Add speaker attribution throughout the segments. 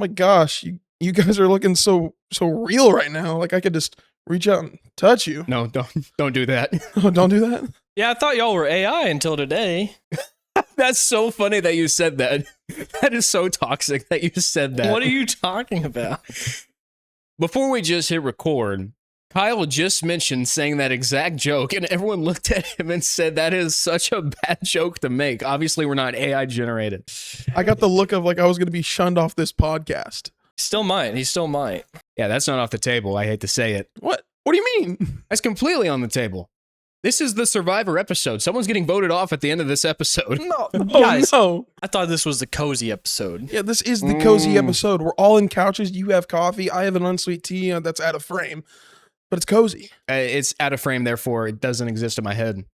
Speaker 1: my gosh, you guys are looking so real right now. Like I could just reach out and touch you.
Speaker 2: No, don't do that.
Speaker 1: Oh, don't do that.
Speaker 3: Yeah, I thought y'all were AI until today.
Speaker 2: That's so funny that you said that. That is so toxic that you said that.
Speaker 3: What are you talking about?
Speaker 2: Before we just hit record, Kyle just mentioned saying that exact joke, and everyone looked at him and said that is such a bad joke to make. Obviously, we're not AI generated.
Speaker 1: I got the look of like I was going to be shunned off this podcast.
Speaker 3: Still might. He still might.
Speaker 2: Yeah, that's not off the table. I hate to say it.
Speaker 1: What? What do you mean?
Speaker 2: That's completely on the table. This is the Survivor episode. Someone's getting voted off at the end of this episode.
Speaker 3: No,
Speaker 1: Oh
Speaker 3: guys,
Speaker 1: no.
Speaker 3: I thought this was the cozy episode.
Speaker 1: Yeah, this is the cozy episode. We're all in couches. You have coffee. I have an unsweet tea that's out of frame, but it's cozy.
Speaker 2: It's out of frame, therefore it doesn't exist in my head.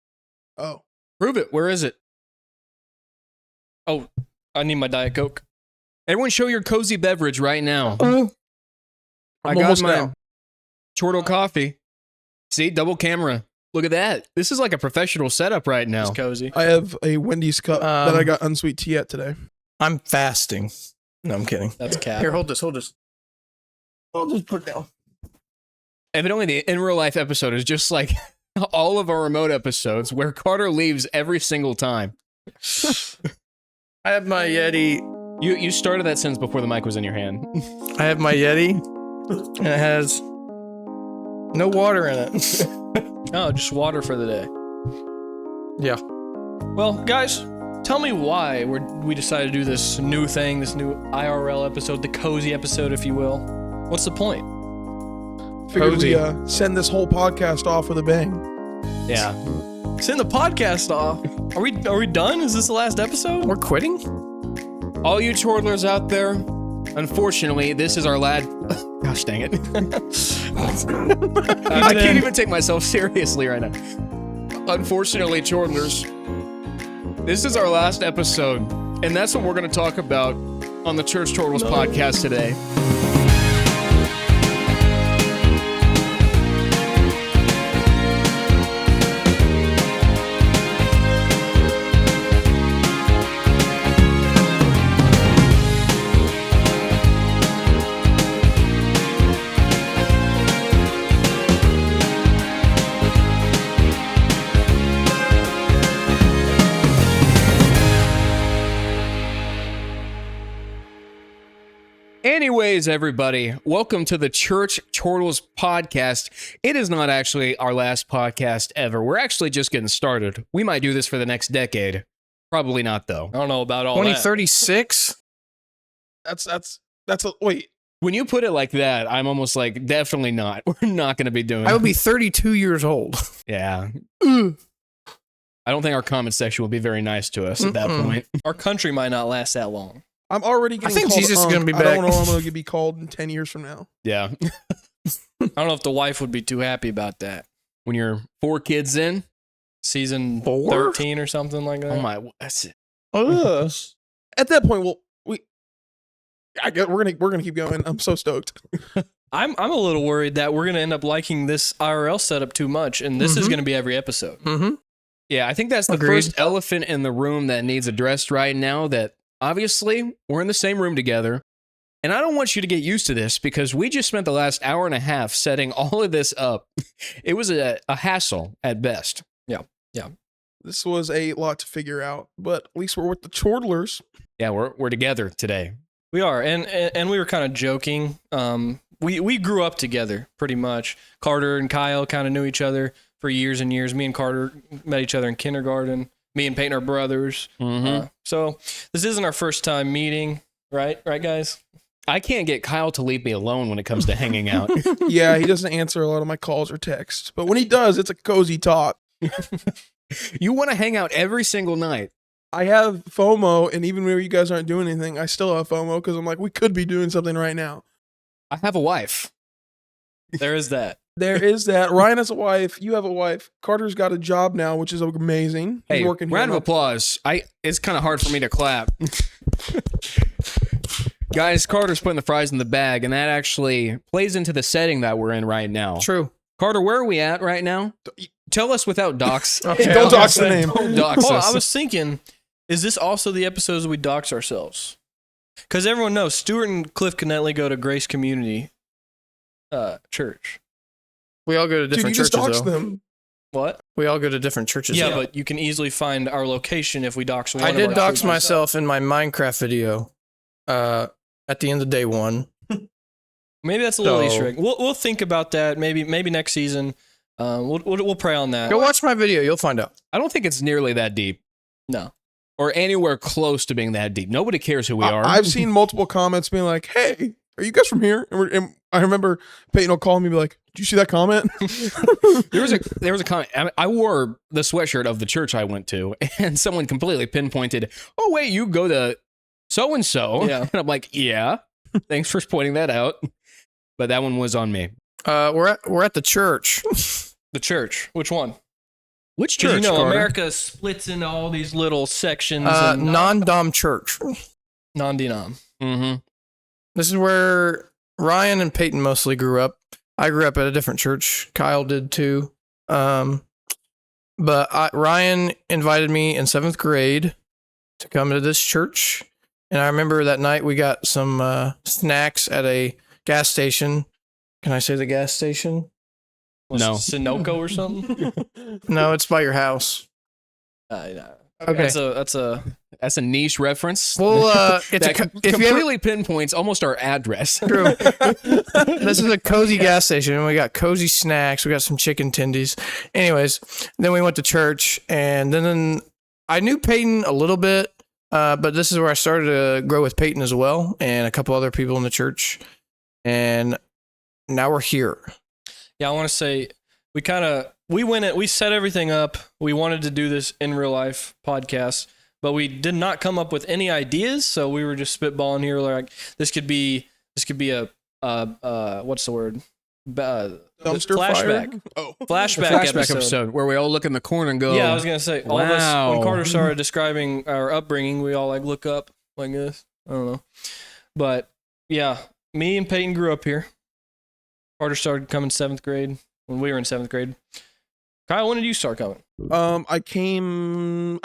Speaker 1: Oh,
Speaker 2: Prove it. Where is it?
Speaker 3: Oh, I need my Diet Coke.
Speaker 2: Everyone show your cozy beverage right now.
Speaker 1: I'm
Speaker 2: I got
Speaker 1: almost
Speaker 2: my
Speaker 1: now.
Speaker 2: chortle coffee. See, double camera. Look at that. This is like a professional setup right now.
Speaker 3: It's cozy.
Speaker 1: I have a Wendy's cup that I got unsweet tea at today.
Speaker 4: I'm fasting. No, I'm kidding.
Speaker 3: That's cat.
Speaker 4: Here, hold this. I'll just put it down.
Speaker 2: Evidently, the in real life episode is just like all of our remote episodes where Carter leaves every single time.
Speaker 4: I have my Yeti.
Speaker 2: You started that sentence before the mic was in your hand.
Speaker 4: I have my Yeti, and it has no water in it.
Speaker 3: Oh, just water for the day.
Speaker 4: Yeah.
Speaker 3: Well, guys, tell me why we decided to do this new thing, this new IRL episode, the cozy episode, if you will. What's the point?
Speaker 1: Figured
Speaker 4: Cozy.
Speaker 1: we send this whole podcast off with a bang.
Speaker 2: Yeah.
Speaker 3: Send the podcast off. Are we done? Is this the last episode?
Speaker 4: We're quitting?
Speaker 2: All you chortlers out there, unfortunately, this is our lad. Gosh dang it. I can't even take myself seriously right now. Unfortunately, chortlers, this is our last episode, and that's what we're going to talk about on the Church Chortles podcast today. Anyways, everybody, welcome to the Church Chortles podcast. It is not actually our last podcast ever. We're actually just getting started. We might do this for the next decade. Probably not, though.
Speaker 3: I don't know about all that.
Speaker 4: 2036?
Speaker 1: That's a wait.
Speaker 2: When you put it like that, I'm almost like, definitely not. We're not going to be doing
Speaker 4: I will be 32 years old.
Speaker 2: Yeah. I don't think our comment section will be very nice to us at that point.
Speaker 3: Our country might not last that long.
Speaker 1: I'm already getting
Speaker 4: think
Speaker 1: called
Speaker 4: Jesus is gonna be
Speaker 1: I don't
Speaker 4: back.
Speaker 1: know what I'm going to be called in 10 years from now.
Speaker 2: Yeah.
Speaker 3: I don't know if the wife would be too happy about that.
Speaker 2: When you're 4 kids in,
Speaker 3: Season
Speaker 4: 4?
Speaker 3: 13 or something like that.
Speaker 2: oh my, that's it.
Speaker 4: Ugh.
Speaker 1: At that point, we're gonna keep going. I'm so stoked.
Speaker 3: I'm a little worried that we're gonna end up liking this IRL setup too much, and this is gonna be every episode.
Speaker 4: Mm-hmm.
Speaker 2: Yeah, I think that's the
Speaker 4: Agreed.
Speaker 2: first elephant in the room that needs addressed right now, that obviously we're in the same room together. And I don't want you to get used to this because we just spent the last hour and a half setting all of this up. It was a hassle at best.
Speaker 1: This was a lot to figure out, but at least we're with the chortlers.
Speaker 2: Yeah, we're together today.
Speaker 3: We are, and we were kind of joking. We grew up together pretty much. Carter and Kyle kind of knew each other for years and years. Me and Carter met each other in kindergarten. Me and Peyton are brothers. So this isn't our first time meeting, right? Right, guys?
Speaker 2: I can't get Kyle to leave me alone when it comes to hanging out.
Speaker 1: Yeah, he doesn't answer a lot of my calls or texts, but when he does, it's a cozy talk.
Speaker 2: You want to hang out every single night.
Speaker 1: I have FOMO, and even when you guys aren't doing anything, I still have FOMO because I'm like, we could be doing something right now.
Speaker 2: I have a wife.
Speaker 3: There is that.
Speaker 1: There is that. Ryan has a wife. You have a wife. Carter's got a job now, which is amazing. He's
Speaker 2: Hey,
Speaker 1: working
Speaker 2: round of
Speaker 1: here.
Speaker 2: applause. It's kind of hard for me to clap. Guys, Carter's putting the fries in the bag, and that actually plays into the setting that we're in right now.
Speaker 4: True.
Speaker 2: Carter, where are we at right now? Tell us without docs.
Speaker 4: Okay,
Speaker 1: Don't
Speaker 4: I'll
Speaker 1: dox
Speaker 4: say-
Speaker 1: the name.
Speaker 2: Don't dox
Speaker 3: Well,
Speaker 2: us.
Speaker 3: I was thinking, is this also the episodes we dox ourselves? Because everyone knows Stuart and Cliff Knetley go to Grace Community Church.
Speaker 4: We all go to
Speaker 1: Dude,
Speaker 4: different
Speaker 1: you just
Speaker 4: churches,
Speaker 1: doxed
Speaker 4: though.
Speaker 1: them.
Speaker 3: What?
Speaker 4: We all go to different churches.
Speaker 3: Yeah,
Speaker 4: though.
Speaker 3: but you can easily find our location if we dox one
Speaker 4: I
Speaker 3: of
Speaker 4: did
Speaker 3: our
Speaker 4: dox
Speaker 3: churches.
Speaker 4: myself in my Minecraft video at the end of day 1.
Speaker 3: Maybe that's a little
Speaker 4: So-
Speaker 3: Easter egg. We'll think about that. Maybe next season. We'll pray on that.
Speaker 4: Go watch my video. You'll find out.
Speaker 2: I don't think it's nearly that deep
Speaker 3: No.
Speaker 2: or anywhere close to being that deep. Nobody cares who we are.
Speaker 1: I've seen multiple comments being like, "Hey, are you guys from here?" And I remember Peyton will call me and be like, "Did you see that comment?"
Speaker 2: There was a comment. I wore the sweatshirt of the church I went to, and someone completely pinpointed, "Oh wait, you go to so and so."
Speaker 3: Yeah.
Speaker 2: And I'm like, "Yeah, thanks for pointing that out." But that one was on me.
Speaker 4: We're at the church.
Speaker 3: The church. Which one?
Speaker 2: Which
Speaker 3: Because
Speaker 2: church?
Speaker 3: you know
Speaker 2: Carter?
Speaker 3: America splits into all these little sections. and
Speaker 4: Non-dom church.
Speaker 3: non-denom.
Speaker 2: Mm-hmm.
Speaker 4: This is where Ryan and Peyton mostly grew up. I grew up at a different church. Kyle did too. But Ryan invited me in 7th grade to come to this church. And I remember that night we got some snacks at a gas station. Can I say the gas station?
Speaker 3: Was
Speaker 2: No.
Speaker 3: it Sunoco or something?
Speaker 4: No, it's by your house.
Speaker 3: No.
Speaker 4: Okay.
Speaker 3: That's a
Speaker 2: That's a niche reference.
Speaker 4: Well, it's
Speaker 2: that
Speaker 4: if you ever,
Speaker 2: completely pinpoints almost our address.
Speaker 4: True. This is a cozy gas station, and we got cozy snacks. We got some chicken tendies. Anyways, then we went to church, and then I knew Peyton a little bit, but this is where I started to grow with Peyton as well, and a couple other people in the church, and now we're here.
Speaker 3: Yeah, I want to say we set everything up. We wanted to do this in real life podcast, but we did not come up with any ideas. So we were just spitballing here. Like this could be a what's the word?
Speaker 1: Dumpster
Speaker 3: flashback.
Speaker 1: fire. Oh,
Speaker 3: Flashback,
Speaker 2: Flashback episode where we all look in the corner and go,
Speaker 3: Yeah, I was gonna say all of us
Speaker 2: Wow.
Speaker 3: when Carter started describing our upbringing, we all like look up like this. I don't know, but yeah, me and Peyton grew up here. Carter started coming 7th grade when we were in 7th grade. Kyle, when did you start coming?
Speaker 1: I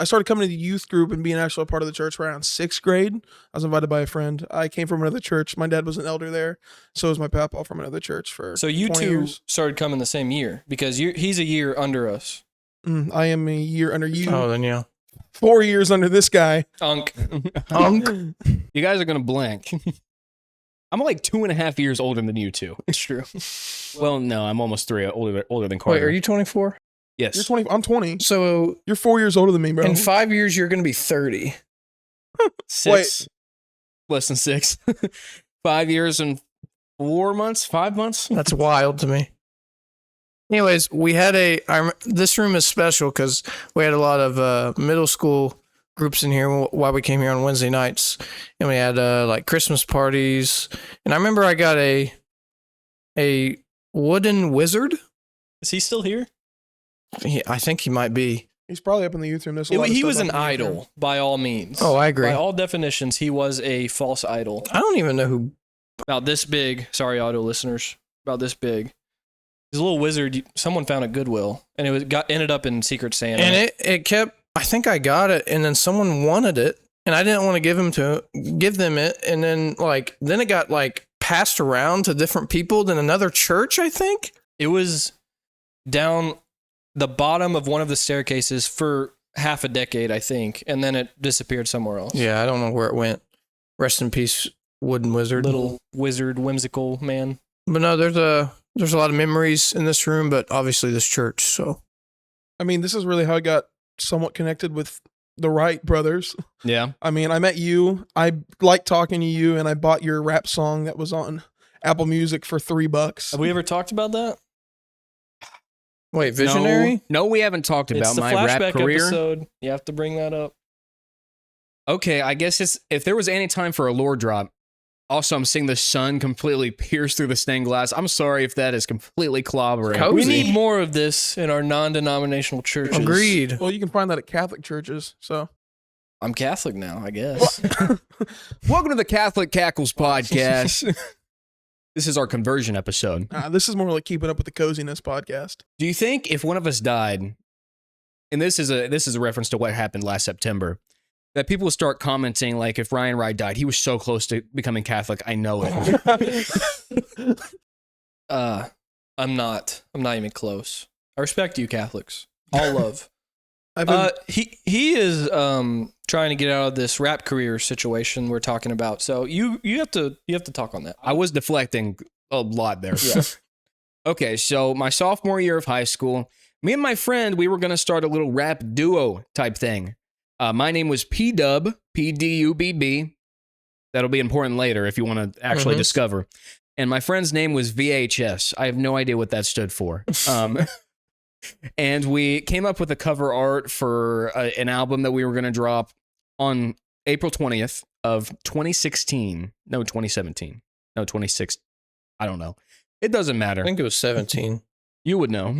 Speaker 1: started coming to the youth group and being actually a part of the church around 6th grade. I was invited by a friend. I came from another church. My dad was an elder there. So was my papa from another church for
Speaker 3: So you
Speaker 1: 20
Speaker 3: two
Speaker 1: years.
Speaker 3: started coming the same year because he's a year under us.
Speaker 1: I am a year under you.
Speaker 4: Oh, then yeah.
Speaker 1: 4 years under this guy.
Speaker 3: Unk.
Speaker 2: you guys are going to blank. I'm like 2.5 years older than you two.
Speaker 3: It's true.
Speaker 2: Well, no, I'm almost 3 older than Carter.
Speaker 4: Wait, are you 24?
Speaker 2: Yes.
Speaker 1: You're 20. I'm 20.
Speaker 4: So
Speaker 1: You're 4 years older than me, bro.
Speaker 4: in 5 years, you're going to be 30.
Speaker 2: 6. Less than 6. 5 years and 4 months? 5 months?
Speaker 4: That's wild to me. Anyways, we had this room is special because we had a lot of middle school groups in here while we came here on Wednesday nights, and we had like Christmas parties. And I remember I got a wooden wizard.
Speaker 3: Is he still here?
Speaker 4: I think he might be.
Speaker 1: He's probably up in the youth room. There's a lot of
Speaker 3: He
Speaker 1: stuff
Speaker 3: was
Speaker 1: up
Speaker 3: an
Speaker 1: in the youth room.
Speaker 3: idol by all means.
Speaker 4: Oh, I agree.
Speaker 3: By all definitions, he was a false idol.
Speaker 4: I don't even know who.
Speaker 3: About this big. Sorry, audio listeners. About this big. He's a little wizard. Someone found at Goodwill, and ended up in Secret Santa.
Speaker 4: And it kept. I think I got it, and then someone wanted it, and I didn't want to give them it, and then it got like passed around to different people than another church. I think
Speaker 3: It was down the bottom of one of the staircases for half a decade, I think, and then it disappeared somewhere else.
Speaker 4: Yeah, I don't know where it went. Rest in peace, wooden wizard.
Speaker 3: Little wizard, whimsical man.
Speaker 4: But no, there's a lot of memories in this room, but obviously this church. So
Speaker 1: I mean, this is really how I got somewhat connected with the Wright brothers.
Speaker 2: Yeah.
Speaker 1: I mean, I met you. I liked talking to you, and I bought your rap song that was on Apple Music for $3.
Speaker 3: Have we ever talked about that?
Speaker 4: wait, visionary.
Speaker 2: No, we haven't talked
Speaker 3: It's
Speaker 2: about
Speaker 3: the
Speaker 2: my rap
Speaker 3: flashback
Speaker 2: career.
Speaker 3: episode. You have to bring that up.
Speaker 2: Okay, I guess if there was any time for a lore drop. Also, I'm seeing the sun completely pierce through the stained glass. I'm sorry if that is completely clobbering.
Speaker 4: Cozy.
Speaker 3: We need more of this in our non-denominational churches.
Speaker 4: Agreed.
Speaker 1: Well, you can find that at Catholic churches. So,
Speaker 3: I'm Catholic now, I guess.
Speaker 2: Welcome to the Catholic Cackles podcast. This is our conversion episode.
Speaker 1: this is more like Keeping Up with the Coziness podcast.
Speaker 2: Do you think if one of us died, and this is a reference to what happened last September, that people start commenting like if Ryan Wright died, he was so close to becoming Catholic. I know it.
Speaker 3: I'm not even close. I respect you Catholics. All love.
Speaker 1: I've been,
Speaker 3: He is trying to get out of this rap career situation we're talking about. So you have to talk on that.
Speaker 2: I was deflecting a lot there.
Speaker 3: Yeah.
Speaker 2: Okay, so my sophomore year of high school, me and my friend, we were going to start a little rap duo type thing. My name was P-Dub, P-D-U-B-B. That'll be important later if you want to actually discover. And my friend's name was VHS. I have no idea what that stood for. And we came up with a cover art for an album that we were going to drop on April 20th of 2016. No, 2017. No, 26. I don't know. It doesn't matter.
Speaker 4: I think it was 17.
Speaker 2: You would know.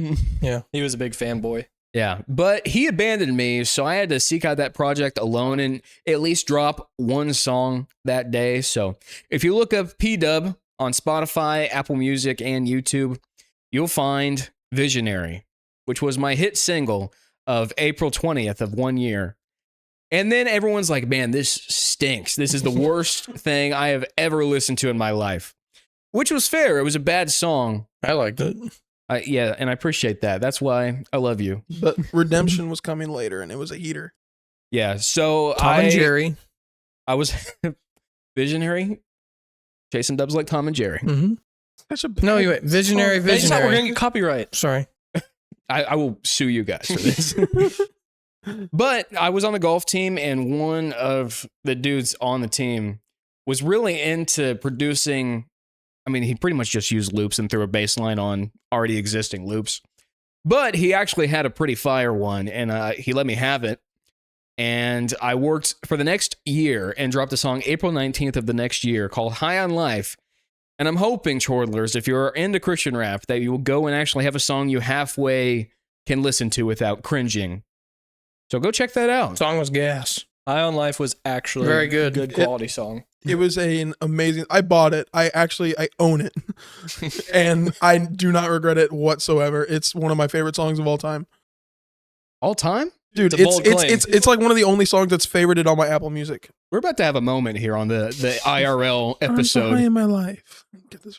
Speaker 3: He was a big fanboy.
Speaker 2: Yeah, but he abandoned me, so I had to seek out that project alone and at least drop one song that day. So if you look up P-Dub on Spotify, Apple Music, and YouTube, you'll find Visionary, which was my hit single of April 20th of 1 year. And then everyone's like, man, this stinks. This is the worst thing I have ever listened to in my life, which was fair. It was a bad song.
Speaker 4: I liked it.
Speaker 2: Yeah, and I appreciate that. That's why I love you.
Speaker 1: but Redemption was coming later, and it was a heater.
Speaker 2: Yeah, so
Speaker 4: Tom and Jerry.
Speaker 2: I was Visionary. Jason Dubs like Tom and Jerry.
Speaker 4: Mm-hmm.
Speaker 1: Such a
Speaker 4: No, you went Visionary,
Speaker 3: We're
Speaker 4: Visionary.
Speaker 3: going to get copyright.
Speaker 4: Sorry.
Speaker 2: I will sue you guys for this. But I was on the golf team, and one of the dudes on the team was really into producing. I mean, he pretty much just used loops and threw a bass line on already existing loops. But he actually had a pretty fire one, and he let me have it. And I worked for the next year and dropped a song April 19th of the next year called High on Life. And I'm hoping, Chortlers, if you're into Christian rap, that you will go and actually have a song you halfway can listen to without cringing. So go check that out.
Speaker 4: Song was gas.
Speaker 3: High on Life was actually
Speaker 4: Very good.
Speaker 3: good quality song.
Speaker 1: It was an amazing. I bought it. I own it, and I do not regret it whatsoever. It's one of my favorite songs of all time,
Speaker 2: All time?
Speaker 1: dude.
Speaker 3: It's a bold claim.
Speaker 1: It's like one of the only songs that's favorited on my Apple Music.
Speaker 2: We're about to have a moment here on the IRL
Speaker 1: I'm so high
Speaker 2: episode.
Speaker 1: in my life. Get this.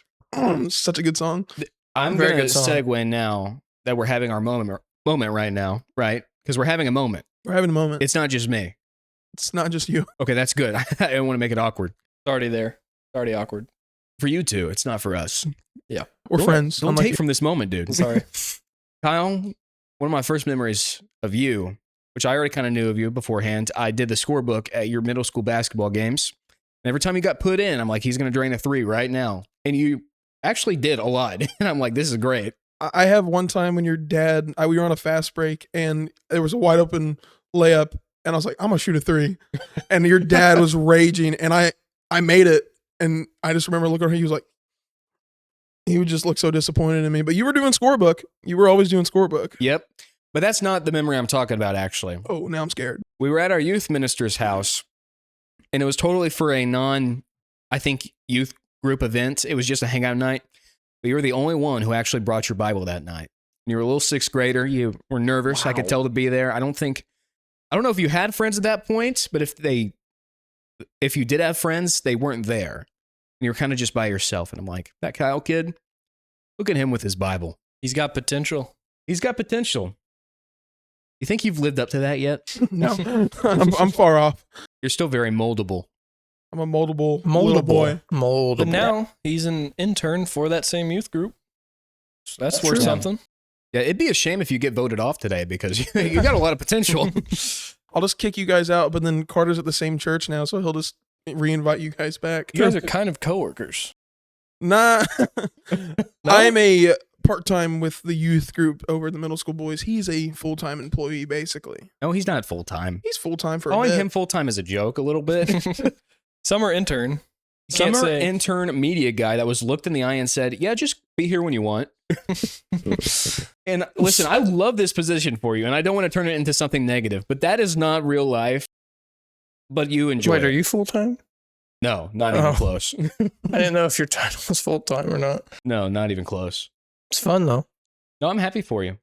Speaker 1: Such a good song.
Speaker 2: I'm
Speaker 4: Very
Speaker 2: going to
Speaker 4: good song.
Speaker 2: segue now that we're having our moment right now, right? Because we're having a moment.
Speaker 1: We're having a moment.
Speaker 2: It's not just me.
Speaker 1: It's not just you.
Speaker 2: Okay, that's good. I don't want to make it awkward.
Speaker 3: It's already there. It's already awkward.
Speaker 2: For you two, it's not for us.
Speaker 1: We're
Speaker 2: Don't-
Speaker 1: friends.
Speaker 2: Don't
Speaker 1: unlike
Speaker 2: take from this moment, dude.
Speaker 3: Sorry.
Speaker 2: Kyle, one of my first memories of you, which I already kind of knew of you beforehand, I did the scorebook at your middle school basketball games. And every time you got put in, I'm like, he's going to drain a 3 right now. And you actually did a lot. And I'm like, this is great.
Speaker 1: I have one time when your dad, we were on a fast break and there was a wide open layup and I was like, I'm gonna shoot a 3. And your dad was raging and I made it. And I just remember looking at him, he would just look so disappointed in me. But you were doing scorebook. You were always doing scorebook.
Speaker 2: Yep. But that's not the memory I'm talking about, actually.
Speaker 1: Oh, now I'm scared.
Speaker 2: We were at our youth minister's house, and it was totally for a youth group event. It was just a hangout night. But you were the only one who actually brought your Bible that night. You were a little 6th grader. You were nervous. I could tell to be there. I don't know if you had friends at that point, but if you did have friends, they weren't there. And you were kind of just by yourself. And I'm like, that Kyle kid, look at him with his Bible.
Speaker 3: He's got potential.
Speaker 2: He's got potential. You think you've lived up to that yet?
Speaker 1: No, I'm far off.
Speaker 2: You're still very moldable.
Speaker 1: I'm a moldable little boy.
Speaker 4: Moldable.
Speaker 3: But now he's an intern for that same youth group. So that's worth
Speaker 2: true.
Speaker 3: something.
Speaker 2: Yeah, it'd be a shame if you get voted off today because you got a lot of potential.
Speaker 1: I'll just kick you guys out, but then Carter's at the same church now, so he'll just re-invite you guys back.
Speaker 3: You guys are kind of coworkers.
Speaker 1: Nah. I'm a part-time with the youth group over at the middle school boys. He's a full-time employee, basically.
Speaker 2: No, he's not full time.
Speaker 1: He's full-time for a
Speaker 2: Calling
Speaker 1: bit.
Speaker 2: him full time is a joke a little bit.
Speaker 3: Summer intern. You can't
Speaker 2: Summer
Speaker 3: say
Speaker 2: intern media guy that was looked in the eye and said, yeah, just be here when you want. And listen, I love this position for you, and I don't want to turn it into something negative, but that is not real life. But you enjoy
Speaker 4: Wait,
Speaker 2: it.
Speaker 4: are you full time?
Speaker 2: No, not even
Speaker 4: Oh.
Speaker 2: close.
Speaker 4: I didn't know if your title was full time or not.
Speaker 2: No, not even close.
Speaker 4: It's fun though.
Speaker 2: No, I'm happy for you.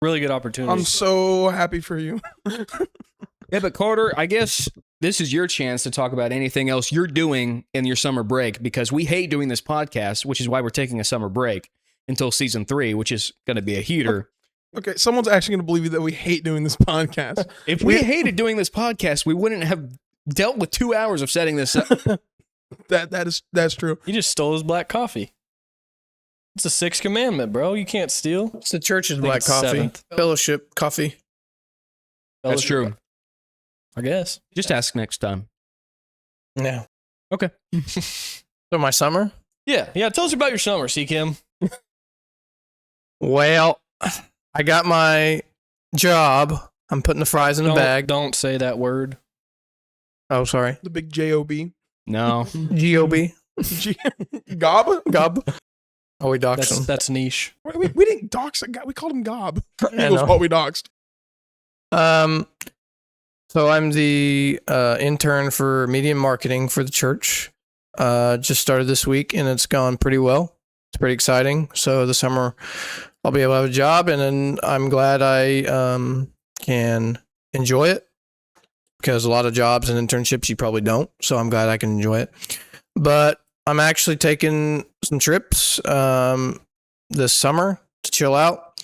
Speaker 3: really good opportunity.
Speaker 1: I'm so happy for you.
Speaker 2: Yeah, but Carter, I guess this is your chance to talk about anything else you're doing in your summer break, because we hate doing this podcast, which is why we're taking a summer break until season 3, which is going to be a heater.
Speaker 1: Okay, someone's actually going to believe that we hate doing this podcast.
Speaker 2: If we hated doing this podcast, we wouldn't have dealt with 2 hours of setting this up.
Speaker 1: That's true.
Speaker 3: You just stole his black coffee. It's the 6th commandment, bro. You can't steal.
Speaker 4: It's the church's
Speaker 3: I think
Speaker 4: black
Speaker 3: it's
Speaker 4: coffee.
Speaker 3: 7th.
Speaker 4: Fellowship coffee.
Speaker 2: That's true.
Speaker 3: I guess.
Speaker 2: Just ask next time.
Speaker 4: Yeah.
Speaker 2: Okay.
Speaker 4: So my summer?
Speaker 3: Yeah. Tell us about your summer, C. Kim.
Speaker 4: Well, I got my job. I'm putting the fries in the bag.
Speaker 3: Don't say that word.
Speaker 4: Oh, sorry.
Speaker 1: The big J-O-B.
Speaker 2: No.
Speaker 4: G-O-B.
Speaker 1: Gob?
Speaker 4: Gob. Oh, we doxed him.
Speaker 3: That's niche.
Speaker 1: We didn't dox a guy. We called him Gob.
Speaker 4: I
Speaker 1: That was
Speaker 4: know.
Speaker 1: what we doxed.
Speaker 4: So I'm the intern for media and marketing for the church. Just started this week, and it's gone pretty well. It's pretty exciting. So this summer, I'll be able to have a job, and then I'm glad I can enjoy it, because a lot of jobs and internships you probably don't. So I'm glad I can enjoy it. But I'm actually taking some trips this summer to chill out.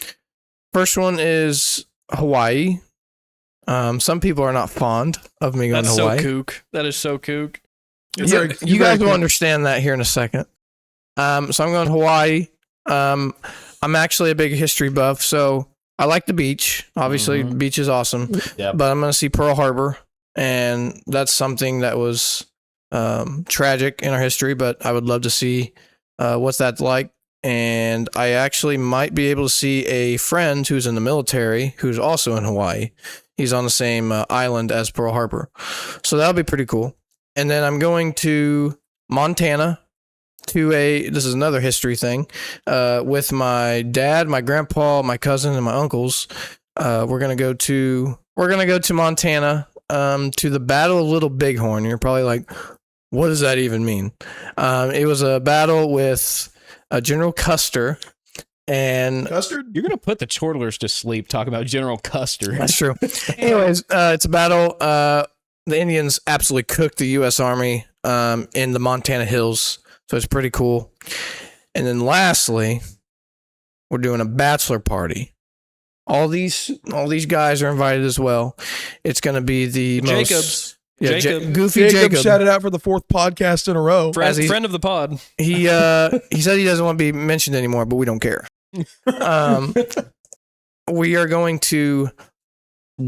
Speaker 4: First one is Hawaii. Some people are not fond of me going
Speaker 3: That's
Speaker 4: to Hawaii.
Speaker 3: so kook. That is so kook.
Speaker 4: You guys will understand that here in a second. So I'm going to Hawaii. I'm actually a big history buff, so I like the beach. Obviously, the beach is awesome.
Speaker 2: Yep.
Speaker 4: But I'm going to see Pearl Harbor, and that's something that was tragic in our history, but I would love to see what's that like. And I actually might be able to see a friend who's in the military who's also in Hawaii. He's on the same island as Pearl Harbor. So that'll be pretty cool. And then I'm going to Montana this is another history thing, with my dad, my grandpa, my cousin, and my uncles. We're gonna go to Montana to the Battle of Little Bighorn. You're probably like, what does that even mean? It was a battle with General Custer, and
Speaker 1: Custard?
Speaker 2: You're going to put the chortlers to sleep talking about General Custer.
Speaker 4: that's true. Anyways, it's a battle. The Indians absolutely cooked the U.S. Army in the Montana hills, so it's pretty cool. And then lastly, we're doing a bachelor party. All these guys are invited as well. It's going to be the
Speaker 3: Jacobs.
Speaker 4: most
Speaker 3: Jacob.
Speaker 4: Goofy Jacob.
Speaker 1: shouted out for the 4th podcast in a row.
Speaker 3: Friend of the pod.
Speaker 4: He said he doesn't want to be mentioned anymore, but we don't care. We are going to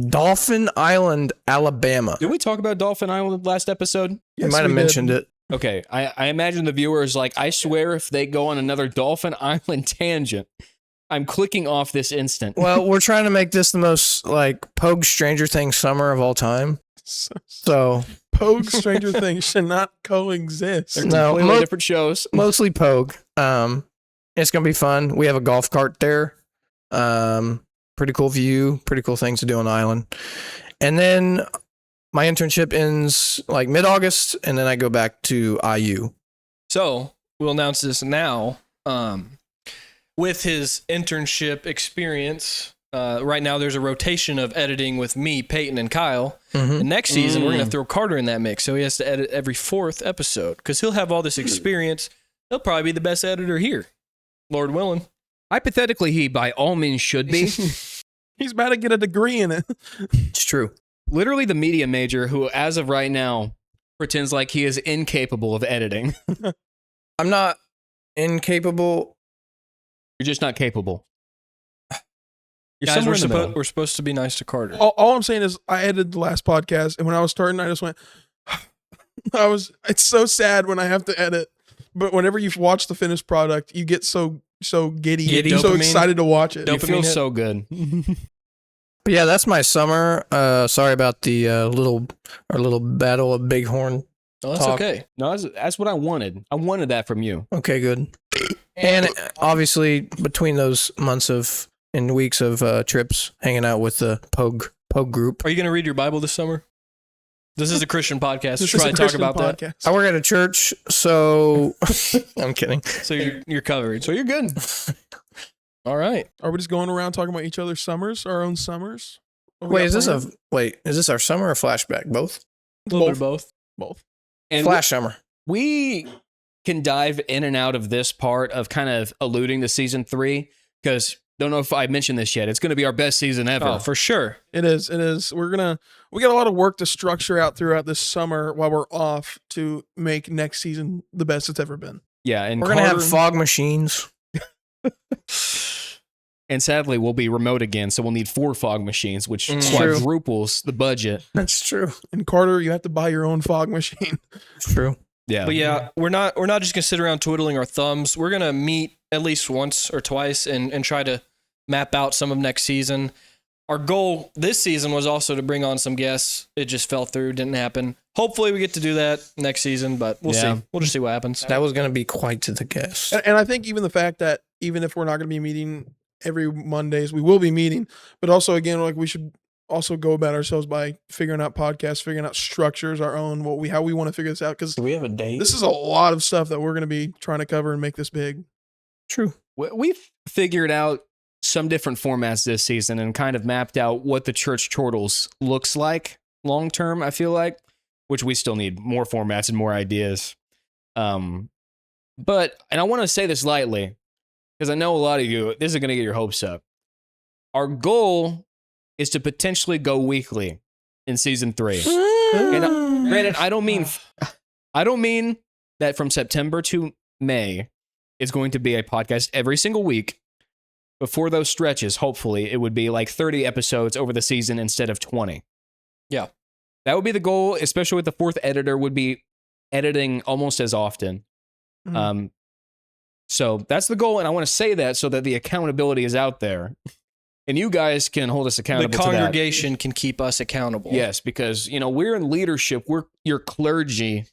Speaker 4: Dolphin Island, Alabama.
Speaker 2: Did we talk about Dolphin Island last episode?
Speaker 4: You
Speaker 1: Yes,
Speaker 4: might have
Speaker 1: we
Speaker 4: mentioned
Speaker 1: did.
Speaker 4: it.
Speaker 2: Okay, I imagine the viewer is like, I swear if they go on another Dolphin Island tangent, I'm clicking off this instant.
Speaker 4: Well, we're trying to make this the most like Pogue Stranger Things summer of all time. So
Speaker 1: Pogue Stranger Things should not coexist.
Speaker 2: They're
Speaker 4: no,
Speaker 2: completely different shows.
Speaker 4: mostly Pogue. It's gonna be fun. We have a golf cart there. Pretty cool view. Pretty cool things to do on the island. And then my internship ends like mid-August, and then I go back to IU.
Speaker 3: So we'll announce this now. With his internship experience, right now there's a rotation of editing with me, Peyton, and Kyle.
Speaker 4: Mhm.
Speaker 3: And next season, we're going to throw Carter in that mix. So he has to edit every 4th episode because he'll have all this experience. He'll probably be the best editor here, Lord willing.
Speaker 2: Hypothetically, he by all means should be.
Speaker 1: He's about to get a degree in it.
Speaker 4: It's true.
Speaker 2: Literally the media major who, as of right now, pretends like he is incapable of editing.
Speaker 4: I'm not incapable.
Speaker 2: You're just not capable. You're
Speaker 3: Guys,
Speaker 2: somewhere in the middle.
Speaker 3: we're supposed to be nice to Carter.
Speaker 1: All I'm saying is I edited the last podcast, and when I was starting, I just went, it's so sad when I have to edit. But whenever you've watched the finished product, you get so giddy,
Speaker 3: Giddy.
Speaker 1: so
Speaker 3: Dopamine.
Speaker 1: excited to watch it.
Speaker 2: You
Speaker 3: Dopamine
Speaker 2: feel
Speaker 3: hit.
Speaker 2: so good.
Speaker 4: But yeah, that's my summer. Sorry about the little battle of Bighorn.
Speaker 3: Oh, that's
Speaker 4: Talk.
Speaker 3: okay.
Speaker 2: No, that's what I wanted. I wanted that from you.
Speaker 4: Okay, good. And obviously, between those months of and weeks of trips, hanging out with the Pogue group.
Speaker 3: Are you going to read your Bible this summer? This is a Christian podcast. We
Speaker 1: This
Speaker 3: should
Speaker 1: is a
Speaker 3: probably talk
Speaker 1: Christian
Speaker 3: about that.
Speaker 1: podcast.
Speaker 4: I work at a church, so I'm kidding.
Speaker 3: So you're covered.
Speaker 2: So you're good.
Speaker 3: All right.
Speaker 1: Are we just going around talking about each other's summers, our own summers? What we
Speaker 4: Wait,
Speaker 1: got
Speaker 4: is this
Speaker 1: planned?
Speaker 4: is this our summer or flashback? Both?
Speaker 3: A little bit of both.
Speaker 1: Both.
Speaker 2: And
Speaker 4: Flash summer.
Speaker 2: we can dive in and out of this part of kind of alluding to season 3 because don't know if I mentioned this yet. It's going to be our best season ever.
Speaker 3: Oh, for sure.
Speaker 1: It is. It is. We got a lot of work to structure out throughout this summer while we're off to make next season the best it's ever been.
Speaker 2: Yeah, and
Speaker 4: We're going to have
Speaker 2: Carter-
Speaker 4: fog machines.
Speaker 2: And sadly, we'll be remote again, so we'll need 4 fog machines, which
Speaker 4: True.
Speaker 2: quadruples the budget.
Speaker 4: That's true.
Speaker 1: And Carter, you have to buy your own fog machine.
Speaker 4: True.
Speaker 2: Yeah.
Speaker 3: But yeah, we're not just gonna sit around twiddling our thumbs. We're gonna meet at least once or twice and try to map out some of next season. Our goal this season was also to bring on some guests. It just fell through, didn't happen. Hopefully we get to do that next season, but we'll
Speaker 2: Yeah.
Speaker 3: see. We'll just see what happens.
Speaker 4: That was going to be quite to the guess.
Speaker 1: And I think even the fact that even if we're not going to be meeting every Mondays, we will be meeting. But also, again, like we should also go about ourselves by figuring out podcasts, figuring out structures, our own, how we want to figure this out. Because
Speaker 4: Do we have a date?
Speaker 1: this is a lot of stuff that we're going to be trying to cover and make this big.
Speaker 4: True.
Speaker 2: We've figured out some different formats this season and kind of mapped out what the Church Chortles looks like long term, I feel like, which we still need more formats and more ideas. But I want to say this lightly, because I know a lot of you, this is going to get your hopes up. Our goal is to potentially go weekly in season 3. And granted, I don't mean that from September to May is going to be a podcast every single week. Before those stretches, hopefully, it would be like 30 episodes over the season instead of 20.
Speaker 3: Yeah.
Speaker 2: That would be the goal, especially with the 4th editor would be editing almost as often.
Speaker 1: Mhm.
Speaker 2: So that's the goal, and I want to say that so that the accountability is out there. And you guys can hold us
Speaker 3: The
Speaker 2: accountable to that.
Speaker 3: congregation can keep us accountable.
Speaker 2: Yes, because, we're in leadership. We're your clergy.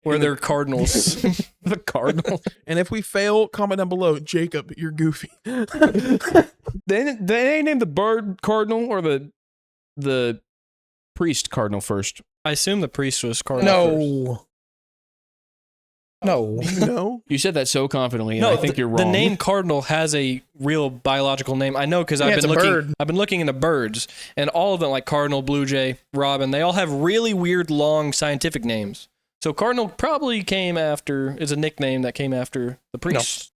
Speaker 3: We're their cardinals.
Speaker 2: The cardinal.
Speaker 1: And if we fail, comment down below. Jacob, you're goofy.
Speaker 2: They ain't named the bird cardinal or the priest cardinal first.
Speaker 3: I assume the priest was cardinal first.
Speaker 4: No.
Speaker 1: You know?
Speaker 2: You said that so confidently, and
Speaker 3: No,
Speaker 2: I think you're wrong.
Speaker 3: The name cardinal has a real biological name. I know because
Speaker 4: Yeah,
Speaker 3: I've
Speaker 4: it's
Speaker 3: been
Speaker 4: a
Speaker 3: looking.
Speaker 4: bird.
Speaker 3: I've been looking into birds, and all of them, like cardinal, blue jay, robin, they all have really weird, long scientific names. So cardinal probably is a nickname that came after the priest.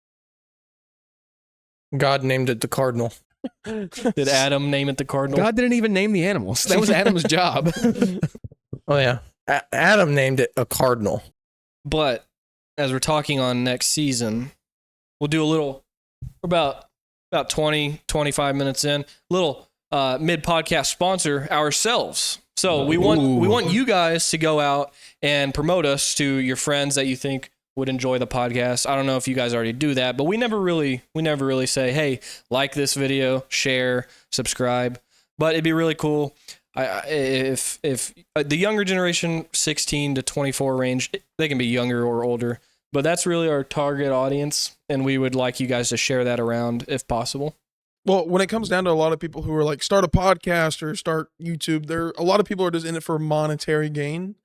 Speaker 4: God named it the cardinal.
Speaker 3: Did Adam name it the cardinal?
Speaker 2: God didn't even name the animals. That was Adam's job.
Speaker 4: Oh, yeah. Adam named it a cardinal.
Speaker 3: But as we're talking on next season, we'll do a little, about 20, 25 minutes in, little mid-podcast sponsor ourselves. So we want you guys to go out and promote us to your friends that you think would enjoy the podcast. I don't know if you guys already do that, but we never really say, hey, like this video, share, subscribe. But it'd be really cool if the younger generation, 16 to 24 range, they can be younger or older, but that's really our target audience, and we would like you guys to share that around if possible.
Speaker 1: Well, when it comes down to a lot of people who are like, start a podcast or start YouTube, a lot of people are just in it for monetary gain.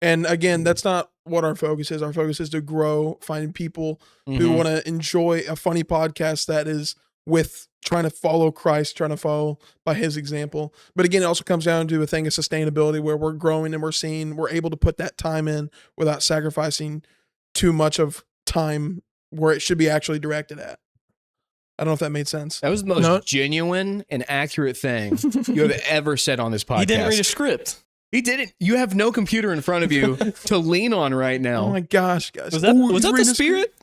Speaker 1: And again, that's not what our focus is. Our focus is to grow, find people who want to enjoy a funny podcast that is with trying to follow Christ, trying to follow by his example. But again, it also comes down to a thing of sustainability where we're growing and we're able to put that time in without sacrificing too much of time where it should be actually directed at. I don't know if that made sense.
Speaker 2: That was the most genuine and accurate thing you have ever said on this podcast.
Speaker 3: He didn't read a script.
Speaker 2: He didn't. You have no computer in front of you to lean on right now.
Speaker 1: Oh my gosh, guys.
Speaker 3: Was that
Speaker 1: He's
Speaker 3: the
Speaker 1: reading a
Speaker 3: spirit?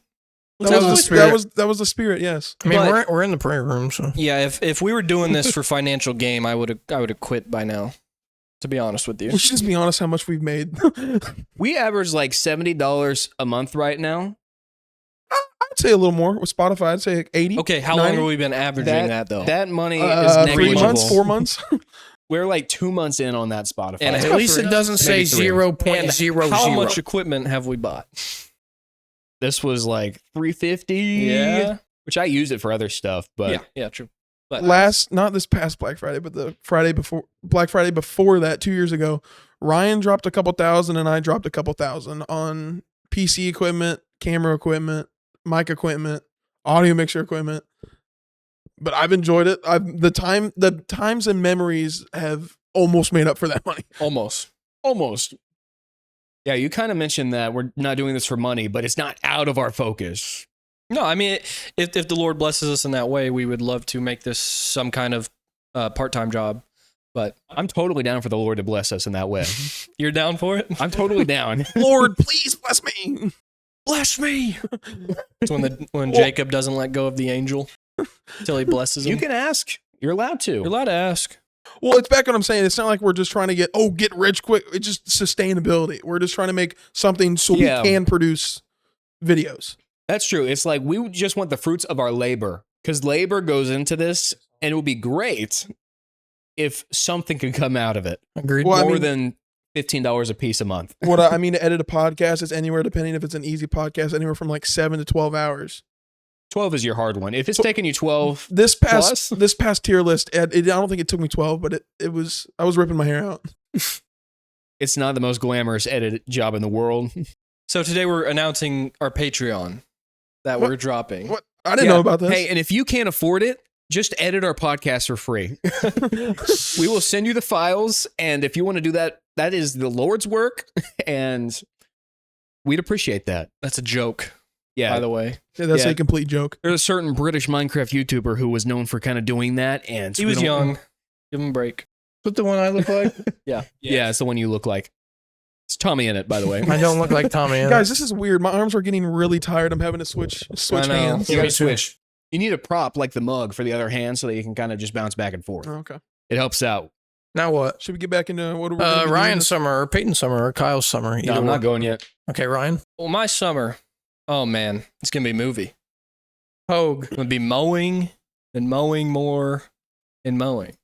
Speaker 1: That was
Speaker 4: the
Speaker 1: the
Speaker 4: spirit.
Speaker 1: That was the spirit. Yes.
Speaker 4: I mean,
Speaker 3: But-
Speaker 4: we're in the prayer room, so.
Speaker 3: Yeah, if we were doing this for financial gain, I would have quit by now, to be honest with you.
Speaker 1: We should just be honest how much we've made.
Speaker 2: We average like $70 a month right now.
Speaker 1: I'd say a little more with Spotify. I'd say like 80.
Speaker 3: Okay, how long
Speaker 1: 90?
Speaker 3: have we been averaging that though?
Speaker 2: That money is
Speaker 1: 3
Speaker 2: negligible.
Speaker 1: months, 4 months.
Speaker 2: We're like 2 months in on that Spotify.
Speaker 3: And
Speaker 4: At least it doesn't say
Speaker 2: Maybe 3.
Speaker 4: 0.00.
Speaker 3: How much equipment have we bought?
Speaker 2: This was like $350.
Speaker 3: Yeah.
Speaker 2: Which I use it for other stuff, but
Speaker 3: Yeah, true. But
Speaker 1: Not this past Black Friday, but the Friday before Black Friday before that, 2 years ago, Ryan dropped a couple thousand and I dropped a couple thousand on PC equipment, camera equipment, mic equipment, audio mixer equipment. but I've enjoyed it. The times and memories have almost made up for that money.
Speaker 3: Almost.
Speaker 2: Yeah, you kind of mentioned that we're not doing this for money, but it's not out of our focus.
Speaker 3: No, I mean, if the Lord blesses us in that way, we would love to make this some kind of part-time job. But
Speaker 2: I'm totally down for the Lord to bless us in that way.
Speaker 3: you're down for it?
Speaker 2: I'm totally down.
Speaker 1: Lord, please bless me.
Speaker 3: Bless me. It's when Jacob doesn't let go of the angel until he blesses him.
Speaker 2: You can ask. You're allowed to.
Speaker 3: You're allowed to ask.
Speaker 1: Well, it's back what I'm saying. It's not like we're just trying to get rich quick. It's just sustainability. We're just trying to make something so
Speaker 2: Yeah.
Speaker 1: we can produce videos.
Speaker 2: That's true. It's like we just want the fruits of our labor because labor goes into this, and it would be great if something could come out of it.
Speaker 4: Agreed.
Speaker 1: Well, I
Speaker 2: More
Speaker 1: mean-
Speaker 2: than $15 a piece a month.
Speaker 1: What I mean to edit a podcast is anywhere, depending if it's an easy podcast, anywhere from like 7 to 12 hours.
Speaker 2: 12 is your hard one. If it's taking you 12,
Speaker 1: This
Speaker 2: Plus?
Speaker 1: past tier list, I don't think it took me 12, but it was. I was ripping my hair out.
Speaker 2: it's not the most glamorous edit job in the world.
Speaker 3: So today we're announcing our Patreon that
Speaker 1: What?
Speaker 3: we're dropping.
Speaker 1: What? I didn't
Speaker 2: Yeah.
Speaker 1: know about this.
Speaker 2: Hey, and if you can't afford it, just edit our podcast for free. We will send you the files, and if you want to do that, that is the Lord's work, and we'd appreciate that.
Speaker 3: That's a joke,
Speaker 2: Yeah.
Speaker 3: by the way.
Speaker 1: Yeah, that's
Speaker 2: Yeah.
Speaker 1: a complete joke.
Speaker 2: There's a certain British Minecraft YouTuber who was known for kind of doing that, and so
Speaker 3: He
Speaker 2: we
Speaker 3: was
Speaker 2: don't-
Speaker 3: young. Give him a break.
Speaker 4: What the one I look like?
Speaker 3: Yeah.
Speaker 2: Yeah, it's the one you look like. It's Tommy in it, by the way.
Speaker 4: I don't look like Tommy.
Speaker 1: Guys, this is weird. My arms are getting really tired. I'm having to switch
Speaker 3: I know.
Speaker 1: hands.
Speaker 2: You
Speaker 4: Yeah,
Speaker 2: gotta
Speaker 4: me too.
Speaker 2: switch. You need a prop like the mug for the other hand so that you can kind of just bounce back and forth.
Speaker 1: Oh, okay.
Speaker 2: It helps out.
Speaker 4: Now what?
Speaker 1: Should we get back into what are we gonna be doing
Speaker 4: Ryan
Speaker 1: this-
Speaker 4: Summer or Peyton Summer or Kyle Summer?
Speaker 2: No,
Speaker 4: either
Speaker 2: I'm
Speaker 4: one.
Speaker 2: not going yet.
Speaker 4: Okay, Ryan.
Speaker 3: Well, my summer, oh man, it's going to be a movie.
Speaker 4: Hogue.
Speaker 3: It's going to be mowing and mowing more and mowing.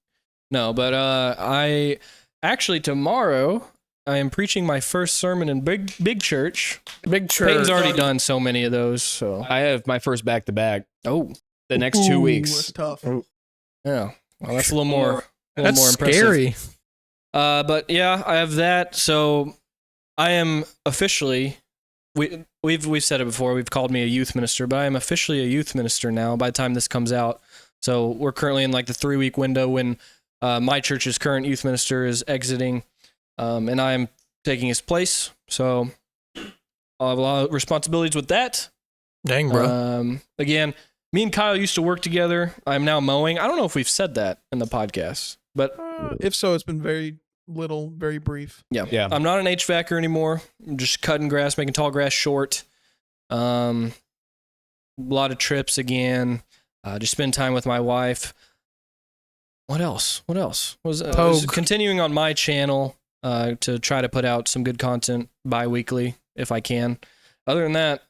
Speaker 3: No, but I actually tomorrow I am preaching my first sermon in big church.
Speaker 4: Big church.
Speaker 3: Peyton's already done so many of those, so
Speaker 2: I have my first back to back
Speaker 3: oh
Speaker 2: the next 2
Speaker 1: Ooh,
Speaker 2: weeks.
Speaker 1: That's tough.
Speaker 3: yeah, well that's a little more
Speaker 4: That's
Speaker 3: more impressive.
Speaker 4: scary.
Speaker 3: But yeah, I have that. So I am officially we've said it before. We've called me a youth minister, but I am officially a youth minister now. By the time this comes out, so we're currently in like the 3-week window when my church's current youth minister is exiting, and I am taking his place. So I'll have a lot of responsibilities with that.
Speaker 4: Dang, bro.
Speaker 3: Again, me and Kyle used to work together. I'm now mowing. I don't know if we've said that in the podcast, but
Speaker 1: If so, it's been very little, very brief.
Speaker 2: Yeah.
Speaker 3: I'm not an HVACer anymore. I'm just cutting grass, making tall grass short. A lot of trips again. Just spend time with my wife. What else? Was
Speaker 4: Pogue.
Speaker 3: continuing on my channel to try to put out some good content bi-weekly if I can. Other than that,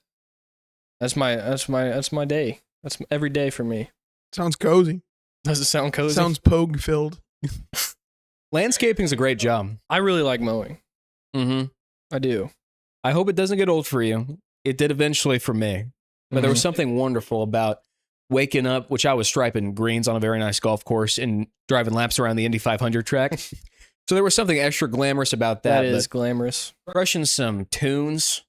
Speaker 3: that's my day. That's every day for me.
Speaker 1: Sounds cozy.
Speaker 3: Does it sound cozy?
Speaker 1: Sounds pogue filled.
Speaker 2: Landscaping's a great job.
Speaker 3: I really like mowing.
Speaker 2: Mm-hmm.
Speaker 3: I do.
Speaker 2: I hope it doesn't get old for you. It did eventually for me. But there was something wonderful about waking up, which I was striping greens on a very nice golf course and driving laps around the Indy 500 track. So there was something extra glamorous about that.
Speaker 3: That is glamorous.
Speaker 2: but crushing some tunes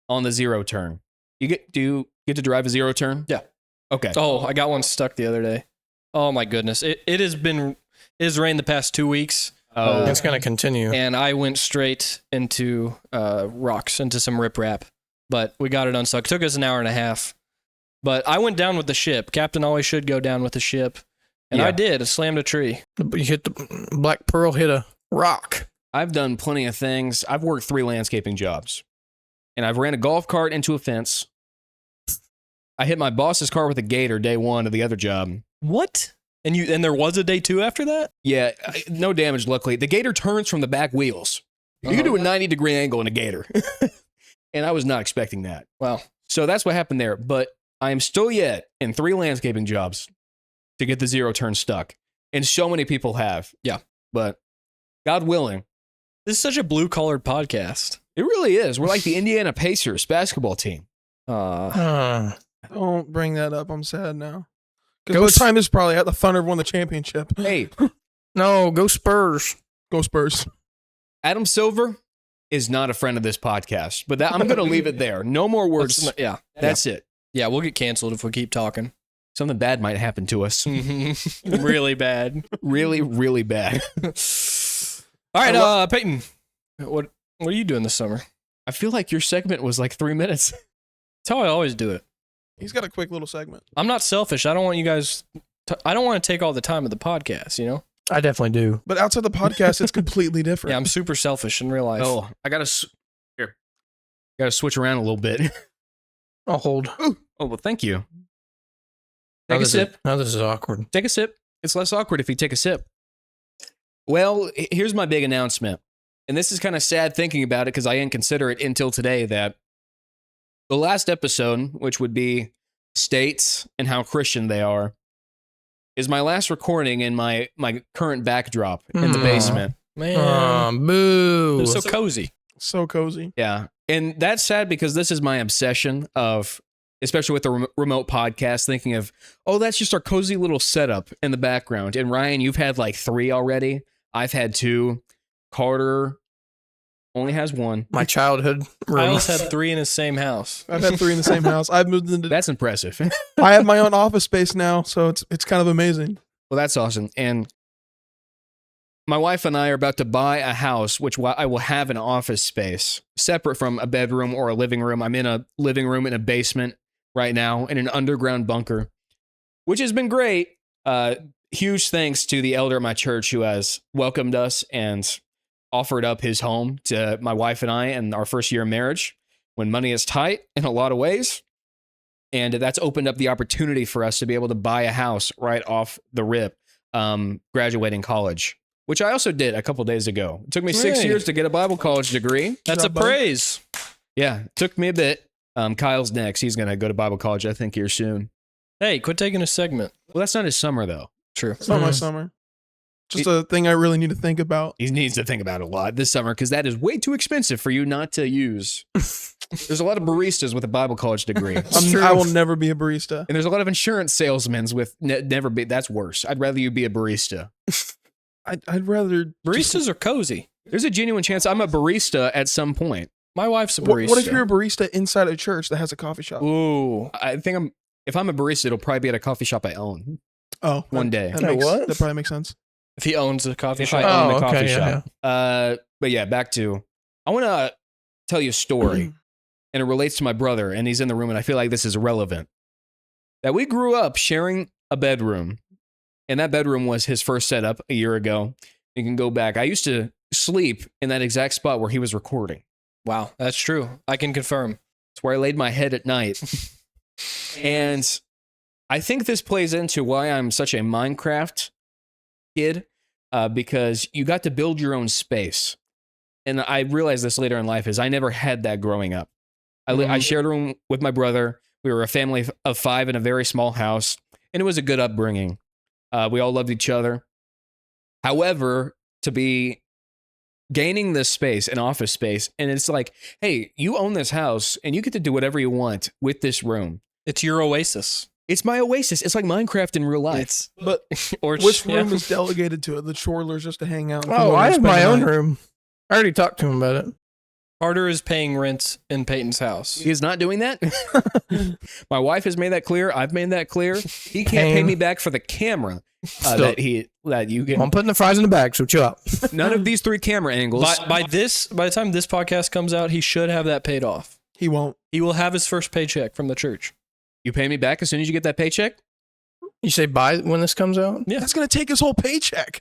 Speaker 2: on the zero turn. Do you get to drive a zero turn?
Speaker 3: Yeah.
Speaker 2: Okay.
Speaker 3: Oh, I got one stuck the other day. Oh my goodness. It has rained the past 2 weeks.
Speaker 2: Oh.
Speaker 4: It's going to continue.
Speaker 3: And I went straight into rocks, into some riprap. But we got it unstuck. It took us an hour and a half. But I went down with the ship. Captain always should go down with the ship. And
Speaker 2: Yeah.
Speaker 3: I did. I slammed a tree.
Speaker 4: You hit the Black Pearl, hit a rock.
Speaker 2: I've done plenty of things. I've worked 3 landscaping jobs. And I've ran a golf cart into a fence. I hit my boss's car with a gator day 1 of the other job.
Speaker 3: What? And there was a day 2 after that?
Speaker 2: Yeah, no damage, luckily. The gator turns from the back wheels. You can do a 90-degree angle in a gator. And I was not expecting that.
Speaker 3: Wow.
Speaker 2: So that's what happened there. But I am still yet in 3 landscaping jobs to get the zero turn stuck. And so many people have.
Speaker 3: Yeah.
Speaker 2: But God willing,
Speaker 3: This is such a blue-collared podcast.
Speaker 2: it really is. We're like the Indiana Pacers basketball team.
Speaker 1: Don't bring that up. I'm sad now. Because
Speaker 4: Go
Speaker 1: by the
Speaker 4: s-
Speaker 1: time this is probably at the Thunder have won the championship.
Speaker 2: Hey,
Speaker 4: No, go Spurs.
Speaker 1: Go Spurs.
Speaker 2: Adam Silver is not a friend of this podcast, but I'm going to leave it there. No more words.
Speaker 3: Yeah.
Speaker 2: That's it.
Speaker 3: Yeah, we'll get canceled if we keep talking.
Speaker 2: something bad might happen to us.
Speaker 3: Really bad.
Speaker 2: Really, really bad.
Speaker 3: All right, Peyton, what are you doing this summer?
Speaker 2: I feel like your segment was like 3 minutes.
Speaker 3: That's how I always do it.
Speaker 1: He's got a quick little segment.
Speaker 3: I'm not selfish. I don't want you guys. I don't want to take all the time of the podcast. You know.
Speaker 4: I definitely do.
Speaker 1: But outside the podcast, it's completely different.
Speaker 3: Yeah, I'm super selfish in real life.
Speaker 2: Oh, I gotta switch around a little bit.
Speaker 4: I'll hold.
Speaker 2: Oh, well, thank you.
Speaker 4: Now
Speaker 2: Take a sip.
Speaker 4: Now this is awkward.
Speaker 2: Take a sip. It's less awkward if you take a sip. Well, here's my big announcement. And this is kind of sad thinking about it because I didn't consider it until today that the last episode, which would be states and how Christian they are, is my last recording in my current backdrop in the
Speaker 4: Aw.
Speaker 2: basement.
Speaker 3: Man,
Speaker 4: Boo.
Speaker 3: it was so cozy.
Speaker 1: So cozy.
Speaker 2: Yeah. And that's sad because this is my obsession of, especially with the remote podcast, thinking of, oh, that's just our cozy little setup in the background. And Ryan, you've had like 3 already. I've had 2. Carter only has 1.
Speaker 4: My childhood room.
Speaker 3: I almost had 3 in the same house.
Speaker 1: I've had 3 in the same house. I've moved into.
Speaker 2: That's impressive.
Speaker 1: I have my own office space now, so it's kind of amazing.
Speaker 2: Well, that's awesome. And my wife and I are about to buy a house, which I will have an office space separate from a bedroom or a living room. I'm in a living room in a basement right now in an underground bunker, which has been great. Huge thanks to the elder at my church who has welcomed us and offered up his home to my wife and I in our first year of marriage when money is tight in a lot of ways. And that's opened up the opportunity for us to be able to buy a house right off the rip, graduating college, which I also did a couple days ago. It took me 6
Speaker 3: Hey.
Speaker 2: years to get a Bible college degree.
Speaker 3: That's a
Speaker 1: job, buddy.
Speaker 3: praise.
Speaker 2: Yeah, it took me a bit. Kyle's next. He's going to go to Bible college, I think, here soon.
Speaker 3: Hey, quit taking a segment.
Speaker 2: Well, that's not his summer, though.
Speaker 3: True.
Speaker 1: It's not my summer. Just a thing I really need to think about.
Speaker 2: He needs to think about it a lot this summer because that is way too expensive for you not to use. There's a lot of baristas with a Bible college degree.
Speaker 1: I will never be a barista.
Speaker 2: And there's a lot of insurance salesmen with never be. That's worse. I'd rather you be a barista.
Speaker 1: I'd rather
Speaker 3: Baristas are cozy.
Speaker 2: There's a genuine chance I'm a barista at some point.
Speaker 3: My wife's a
Speaker 1: What,
Speaker 3: barista.
Speaker 1: what if you're a barista inside a church that has a coffee shop?
Speaker 3: Ooh.
Speaker 2: I think if I'm a barista, it'll probably be at a coffee shop I own
Speaker 1: Oh,
Speaker 2: one day.
Speaker 1: That,
Speaker 4: Wait,
Speaker 1: makes,
Speaker 4: what?
Speaker 1: that probably makes sense.
Speaker 3: If he owns a coffee
Speaker 2: If
Speaker 3: shop.
Speaker 2: I own
Speaker 4: Oh,
Speaker 2: the coffee
Speaker 4: okay, yeah,
Speaker 2: shop. But yeah, back to, I want to tell you a story, and it relates to my brother, and he's in the room, and I feel like this is relevant. That we grew up sharing a bedroom, and that bedroom was his first setup a year ago. You can go back. I used to sleep in that exact spot where he was recording.
Speaker 3: Wow, that's true. I can confirm.
Speaker 2: It's where I laid my head at night. And I think this plays into why I'm such a Minecraft kid, because you got to build your own space. And I realized this later in life is I never had that growing up. I shared a room with my brother. We were a family of 5 in a very small house, and it was a good upbringing. We all loved each other. However, to be gaining this space, an office space, and it's like, hey, you own this house, and you get to do whatever you want with this room.
Speaker 3: It's your oasis.
Speaker 2: It's my oasis. It's like Minecraft in real life.
Speaker 3: It's
Speaker 1: But
Speaker 3: or
Speaker 1: which
Speaker 3: yeah.
Speaker 1: room is delegated to it? The chorler's just to hang out. and come
Speaker 4: Oh,
Speaker 1: over
Speaker 4: I
Speaker 1: and
Speaker 4: have
Speaker 1: spend
Speaker 4: my
Speaker 1: the
Speaker 4: own
Speaker 1: night.
Speaker 4: room. I already talked to him about it.
Speaker 3: Carter is paying rent in Peyton's house.
Speaker 2: He's not doing that. My wife has made that clear. I've made that clear. He can't pay
Speaker 4: Pain.
Speaker 2: me back for the camera
Speaker 4: Still-
Speaker 2: that you get.
Speaker 4: I'm putting the fries in the bag, so chill out.
Speaker 2: None of these 3 camera angles.
Speaker 3: By the time this podcast comes out, he should have that paid off.
Speaker 1: He won't.
Speaker 3: He will have his first paycheck from the church.
Speaker 2: You pay me back as soon as you get that paycheck.
Speaker 4: You say buy when this comes out?
Speaker 3: Yeah.
Speaker 1: That's gonna take his whole paycheck.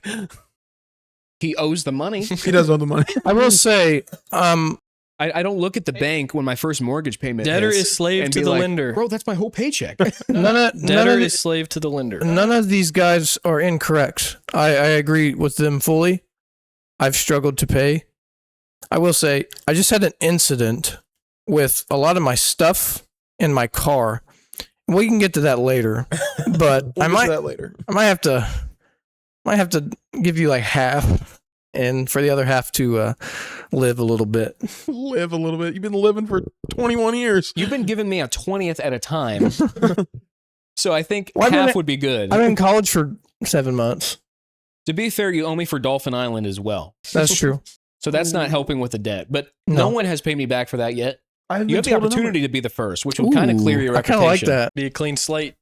Speaker 2: He owes the money.
Speaker 1: He does owe the money.
Speaker 4: I will say,
Speaker 2: I don't look at the bank when my first mortgage payment
Speaker 3: Debtor
Speaker 2: hits
Speaker 3: is slave
Speaker 2: and
Speaker 3: to
Speaker 2: be
Speaker 3: the
Speaker 2: like,
Speaker 3: lender.
Speaker 2: Bro, that's my whole paycheck.
Speaker 4: none
Speaker 3: Debtor
Speaker 4: of
Speaker 3: is slave to the lender.
Speaker 4: none of these guys are incorrect. I agree with them fully. I've struggled to pay. I will say, I just had an incident with a lot of my stuff in my car. We can get to that later, but
Speaker 1: We'll
Speaker 4: I
Speaker 1: get
Speaker 4: might
Speaker 1: to that later.
Speaker 4: I might have to give you like half, and for the other half to live a little bit.
Speaker 1: Live a little bit. You've been living for 21 years.
Speaker 2: You've been giving me a 20th at a time. So I think
Speaker 4: Well, I've been-
Speaker 2: half would be good.
Speaker 4: I've been in college for 7 months.
Speaker 2: To be fair, you owe me for Dolphin Island as well.
Speaker 4: That's true.
Speaker 2: So that's not helping with the debt. But no
Speaker 4: No.
Speaker 2: one has paid me back for that yet.
Speaker 1: I haven't
Speaker 2: You
Speaker 1: been
Speaker 2: have the
Speaker 1: told a number.
Speaker 2: opportunity to be the first, which will kind of
Speaker 4: Ooh,
Speaker 2: clear your
Speaker 4: I kind
Speaker 2: reputation.
Speaker 4: of like that.
Speaker 3: Be a clean slate.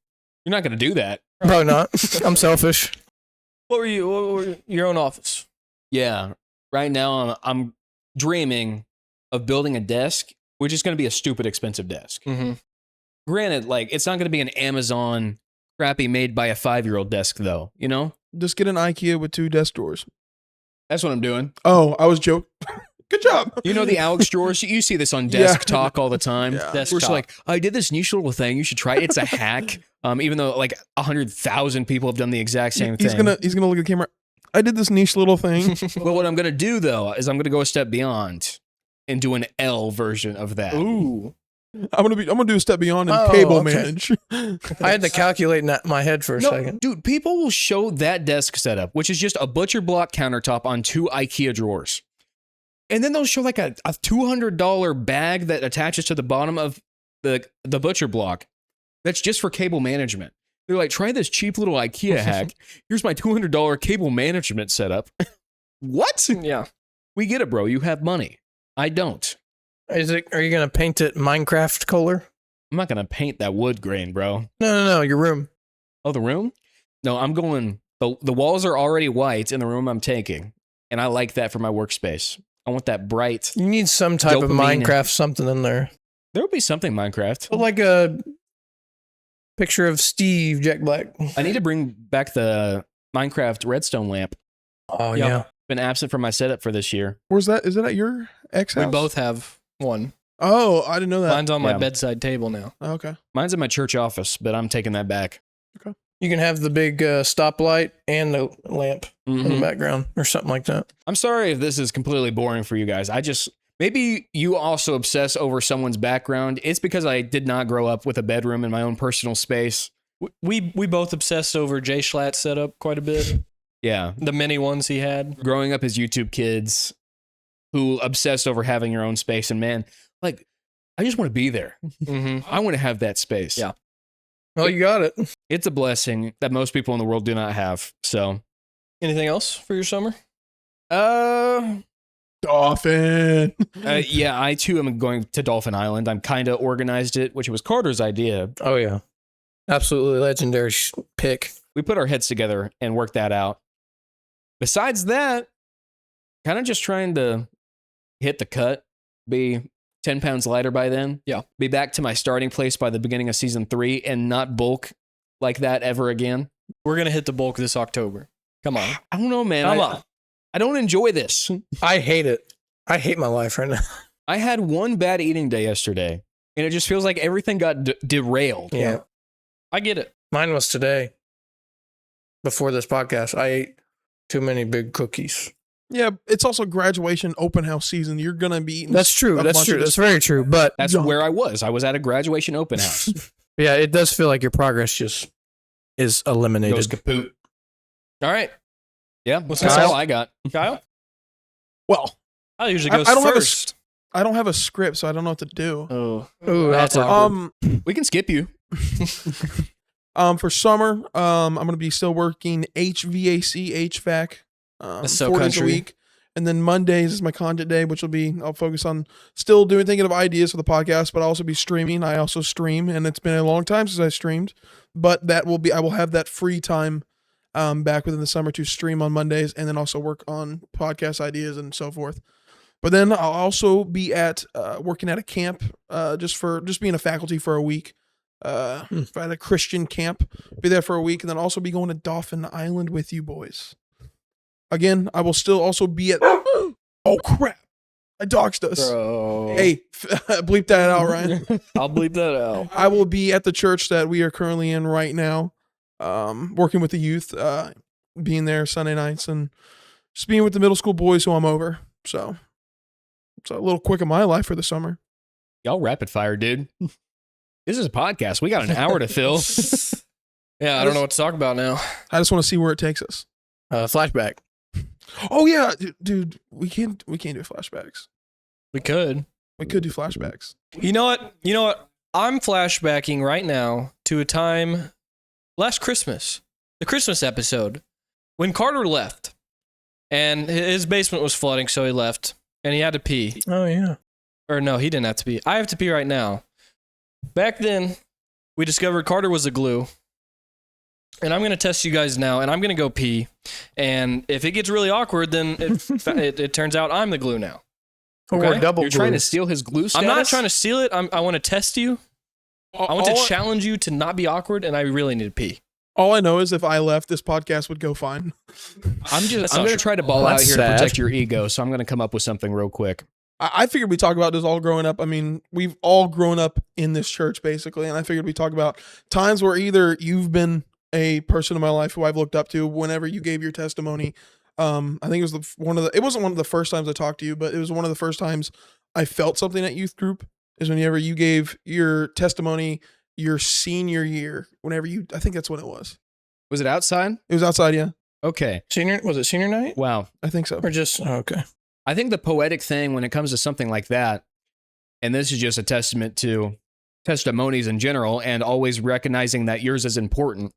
Speaker 2: You're not going to do that.
Speaker 4: Probably not. I'm selfish.
Speaker 3: What were your own office?
Speaker 2: Yeah. Right now, I'm dreaming of building a desk, which is going to be a stupid expensive desk.
Speaker 3: Mm-hmm.
Speaker 2: Granted, like, it's not going to be an Amazon crappy made by a 5-year-old desk, though. You know?
Speaker 1: Just get an IKEA with 2 desk drawers.
Speaker 2: That's what I'm doing.
Speaker 1: Oh, I was joking. Good job.
Speaker 2: You know the Alex drawers? You see this on Desk
Speaker 1: Yeah.
Speaker 2: Talk all the time.
Speaker 1: Yeah.
Speaker 3: Desk
Speaker 2: We're just
Speaker 3: Talk.
Speaker 2: like, I did this niche little thing. You should try it. It's a hack. Even though like 100,000 people have done the exact same
Speaker 1: He's
Speaker 2: thing.
Speaker 1: gonna look at the camera. I did this niche little thing.
Speaker 2: But what I'm gonna do though is I'm gonna go a step beyond and do an L version of that.
Speaker 3: Ooh.
Speaker 1: I'm gonna do a step beyond and
Speaker 4: Oh,
Speaker 1: cable
Speaker 4: okay.
Speaker 1: manage.
Speaker 4: I had to calculate in my head for a
Speaker 2: No,
Speaker 4: second.
Speaker 2: dude, people will show that desk setup, which is just a butcher block countertop on 2 IKEA drawers. And then they'll show like a $200 bag that attaches to the bottom of the butcher block. That's just for cable management. They're like, try this cheap little IKEA hack. Here's my $200 cable management setup. What?
Speaker 3: Yeah.
Speaker 2: We get it, bro. You have money. I don't.
Speaker 4: Are you gonna paint it Minecraft color?
Speaker 2: I'm not gonna paint that wood grain, bro.
Speaker 4: No. Your room.
Speaker 2: Oh, the room? No, I'm going. The walls are already white in the room I'm taking, and I like that for my workspace. I want that bright.
Speaker 4: You need some type of
Speaker 2: Dopamine.
Speaker 4: Minecraft something in there.
Speaker 2: There will be something Minecraft.
Speaker 4: Like a picture of Steve Jack Black.
Speaker 2: I need to bring back the Minecraft redstone lamp.
Speaker 4: Oh
Speaker 3: Yep.
Speaker 4: yeah.
Speaker 2: Been absent from my setup for this year.
Speaker 1: Where's that? Is it at your ex
Speaker 3: We
Speaker 1: house?
Speaker 3: both have one.
Speaker 1: Oh, I didn't know that.
Speaker 3: Mine's on my
Speaker 2: Yeah.
Speaker 3: bedside table now.
Speaker 1: Oh, okay.
Speaker 2: Mine's in my church office, but I'm taking that back.
Speaker 4: You can have the big stoplight and the lamp in the
Speaker 2: Mhm.
Speaker 4: background or something like that.
Speaker 2: I'm sorry if this is completely boring for you guys. Maybe you also obsess over someone's background. It's because I did not grow up with a bedroom in my own personal space.
Speaker 3: We both obsessed over Jay Schlatt's setup quite a bit.
Speaker 2: Yeah.
Speaker 3: The many ones he had.
Speaker 2: Growing up as YouTube kids who obsessed over having your own space. And man, like, I just want to be there.
Speaker 3: Mm-hmm.
Speaker 2: I want to have that space.
Speaker 3: Yeah.
Speaker 4: Well, you got it.
Speaker 2: It's a blessing that most people in the world do not have. So,
Speaker 3: Anything else for your summer?
Speaker 1: Dolphin.
Speaker 2: yeah, I too am going to Dolphin Island. I'm kind of organized it, which was Carter's idea.
Speaker 4: Oh yeah. Absolutely legendary pick.
Speaker 2: We put our heads together and worked that out. Besides that, kind of just trying to hit the cut, be 10 pounds lighter by then.
Speaker 3: Yeah.
Speaker 2: Be back to my starting place by the beginning of season 3 and not bulk like that ever again.
Speaker 3: We're going to hit the bulk this October. Come on.
Speaker 2: I don't know, man.
Speaker 3: Come on.
Speaker 2: I don't enjoy this.
Speaker 4: I hate it. I hate my life right now.
Speaker 2: I had one bad eating day yesterday, and it just feels like everything got derailed.
Speaker 4: Yeah.
Speaker 3: I get it.
Speaker 4: Mine was today. Before this podcast, I ate too many big cookies.
Speaker 1: Yeah, it's also graduation open house season. You're gonna be eating.
Speaker 4: That's true.
Speaker 1: a
Speaker 4: That's
Speaker 1: bunch
Speaker 4: true.
Speaker 1: of
Speaker 4: That's very true. But
Speaker 2: That's
Speaker 1: Junk.
Speaker 2: where I was. I was at a graduation open house.
Speaker 4: yeah, it does feel like your progress just is eliminated.
Speaker 2: Goes kaput.
Speaker 3: All right.
Speaker 2: Yeah,
Speaker 3: What's
Speaker 2: that's
Speaker 3: Kyle?
Speaker 2: all I got.
Speaker 3: Kyle?
Speaker 1: Well,
Speaker 3: I usually
Speaker 1: I-
Speaker 3: go
Speaker 1: I don't have a
Speaker 3: first.
Speaker 1: I don't have a script, so I don't know what to do.
Speaker 3: Oh.
Speaker 4: Ooh, that's
Speaker 3: awkward.
Speaker 2: We can skip you.
Speaker 1: For summer, I'm gonna be still working HVAC.
Speaker 3: That's so
Speaker 1: 4 days a
Speaker 3: country.
Speaker 1: week, and then Mondays is my content day, which will be I'll focus on still thinking of ideas for the podcast, but I'll also be streaming. I also stream, and it's been a long time since I streamed, but I will have that free time back within the summer to stream on Mondays, and then also work on podcast ideas and so forth. But then I'll also be at working at a camp, just being a faculty for a week. At a Christian camp, be there for a week, and then also be going to Dolphin Island with you boys. Again, I will still also be at. Oh crap! I doxed us.
Speaker 3: Bro.
Speaker 1: Hey, bleep that out, Ryan.
Speaker 3: I'll bleep that out.
Speaker 1: I will be at the church that we are currently in right now, working with the youth, being there Sunday nights, and just being with the middle school boys who I'm over. So it's a little quick of my life for the summer.
Speaker 2: Y'all rapid fire, dude. This is a podcast. We got an hour to fill.
Speaker 3: Yeah, I don't know what to talk about now.
Speaker 1: I just want to see where it takes us.
Speaker 4: Flashback.
Speaker 1: Oh yeah, dude, we can't do flashbacks.
Speaker 3: We could.
Speaker 1: We could do flashbacks.
Speaker 3: You know what? I'm flashbacking right now to a time last Christmas, the Christmas episode, when Carter left and his basement was flooding, so he left and he had to pee.
Speaker 4: Oh yeah.
Speaker 3: Or no, he didn't have to pee. I have to pee right now. Back then, we discovered Carter was a glue. And I'm going to test you guys now, and I'm going to go pee. And if it gets really awkward, then it turns out I'm the glue now.
Speaker 4: Or
Speaker 3: Okay.
Speaker 4: double
Speaker 2: You're trying
Speaker 4: glue.
Speaker 2: to steal his glue status?
Speaker 3: I'm not trying to steal it. I want to test you. I want to challenge you to not be awkward, and I really need to pee.
Speaker 1: All I know is if I left, this podcast would go fine.
Speaker 2: I'm
Speaker 3: That's
Speaker 2: going
Speaker 3: not
Speaker 2: to try to ball
Speaker 4: Well,
Speaker 2: out
Speaker 4: that's
Speaker 2: here
Speaker 4: sad.
Speaker 2: to protect your ego, so I'm going to come up with something real quick.
Speaker 1: I figured we talk about this all growing up. I mean, we've all grown up in this church basically, and I figured we talk about times where either you've been a person in my life who I've looked up to whenever you gave your testimony. I think it was it wasn't one of the first times I talked to you, but it was one of the first times I felt something at youth group is whenever you gave your testimony your senior year. I think that's when it was.
Speaker 2: Was it outside?
Speaker 1: It was outside, yeah.
Speaker 2: Okay.
Speaker 4: Was it senior night?
Speaker 2: Wow.
Speaker 1: I think so.
Speaker 4: Or just, okay.
Speaker 2: I think the poetic thing when it comes to something like that, and this is just a testament to testimonies in general and always recognizing that yours is important,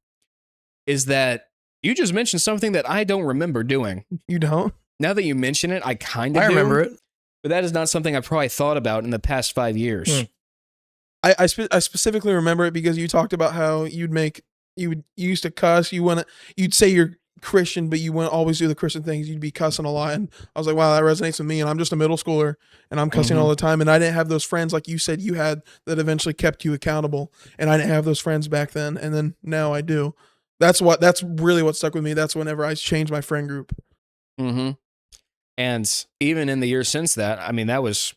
Speaker 2: is that you just mentioned something that I don't remember doing.
Speaker 1: You don't?
Speaker 2: Now that you mention it, I kind of
Speaker 4: I
Speaker 2: do.
Speaker 4: remember it.
Speaker 2: But that is not something I've probably thought about in the past 5 years.
Speaker 1: I specifically remember it because you talked about how you used to cuss. You'd say you're Christian, but you wouldn't always do the Christian things. You'd be cussing a lot. And I was like, wow, that resonates with me. And I'm just a middle schooler and I'm cussing all the time. And I didn't have those friends like you said you had that eventually kept you accountable. And I didn't have those friends back then. And then now I do. That's really what stuck with me. That's whenever I changed my friend group.
Speaker 2: Mm-hmm. And even in the years since that, I mean, that was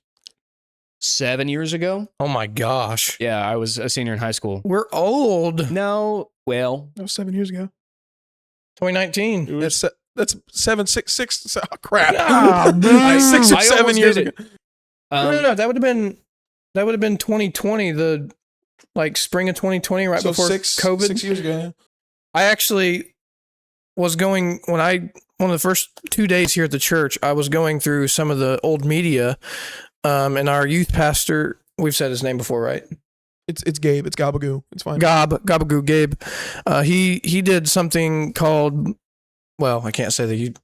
Speaker 2: 7 years ago.
Speaker 4: Oh my gosh.
Speaker 2: Yeah, I was a senior in high school.
Speaker 4: We're old.
Speaker 2: No, well,
Speaker 1: That was 7 years ago.
Speaker 4: 2019.
Speaker 1: That's 7, 6, 6. Oh, crap.
Speaker 4: Ah,
Speaker 1: Like 6 or
Speaker 2: I
Speaker 1: 7
Speaker 2: almost
Speaker 1: years
Speaker 2: did
Speaker 1: ago.
Speaker 2: it.
Speaker 4: No, that would have been 2020, the like spring of 2020, right
Speaker 1: So
Speaker 4: before
Speaker 1: 6
Speaker 4: COVID.
Speaker 1: years ago. Yeah.
Speaker 4: I actually was going one of the first 2 days here at the church. I was going through some of the old media, and our youth pastor. We've said his name before, right?
Speaker 1: It's Gabe. It's Gabagoo. It's fine.
Speaker 4: Gabagoo Gabe. He did something called, well, I can't say the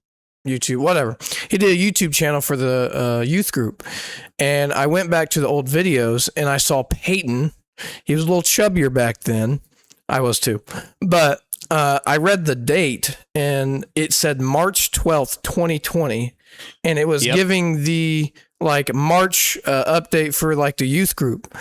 Speaker 4: YouTube, whatever. He did a YouTube channel for the youth group, and I went back to the old videos and I saw Peyton. He was a little chubbier back then. I was too, but I read the date and it said March 12th, 2020, and it was giving the like March update for like the youth group.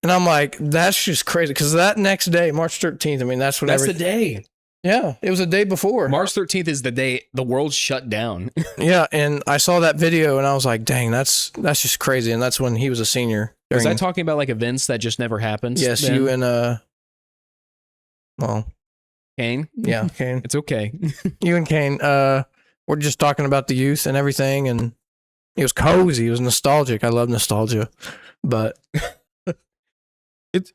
Speaker 4: And I'm like, that's just crazy. Because that next day, March 13th, I mean, that's when
Speaker 2: that's the day.
Speaker 4: Yeah, it was a day before.
Speaker 2: March 13th is the day the world shut down.
Speaker 4: Yeah, and I saw that video and I was like, dang, that's just crazy. And that's when he was a senior.
Speaker 2: Was I talking about like events that just never happened?
Speaker 4: Yes,
Speaker 2: then?
Speaker 4: you and well,
Speaker 2: Kane.
Speaker 4: yeah, Kane.
Speaker 2: It's okay.
Speaker 4: You and Kane, we're just talking about the youth and everything, and it was cozy. It was nostalgic. I love nostalgia, but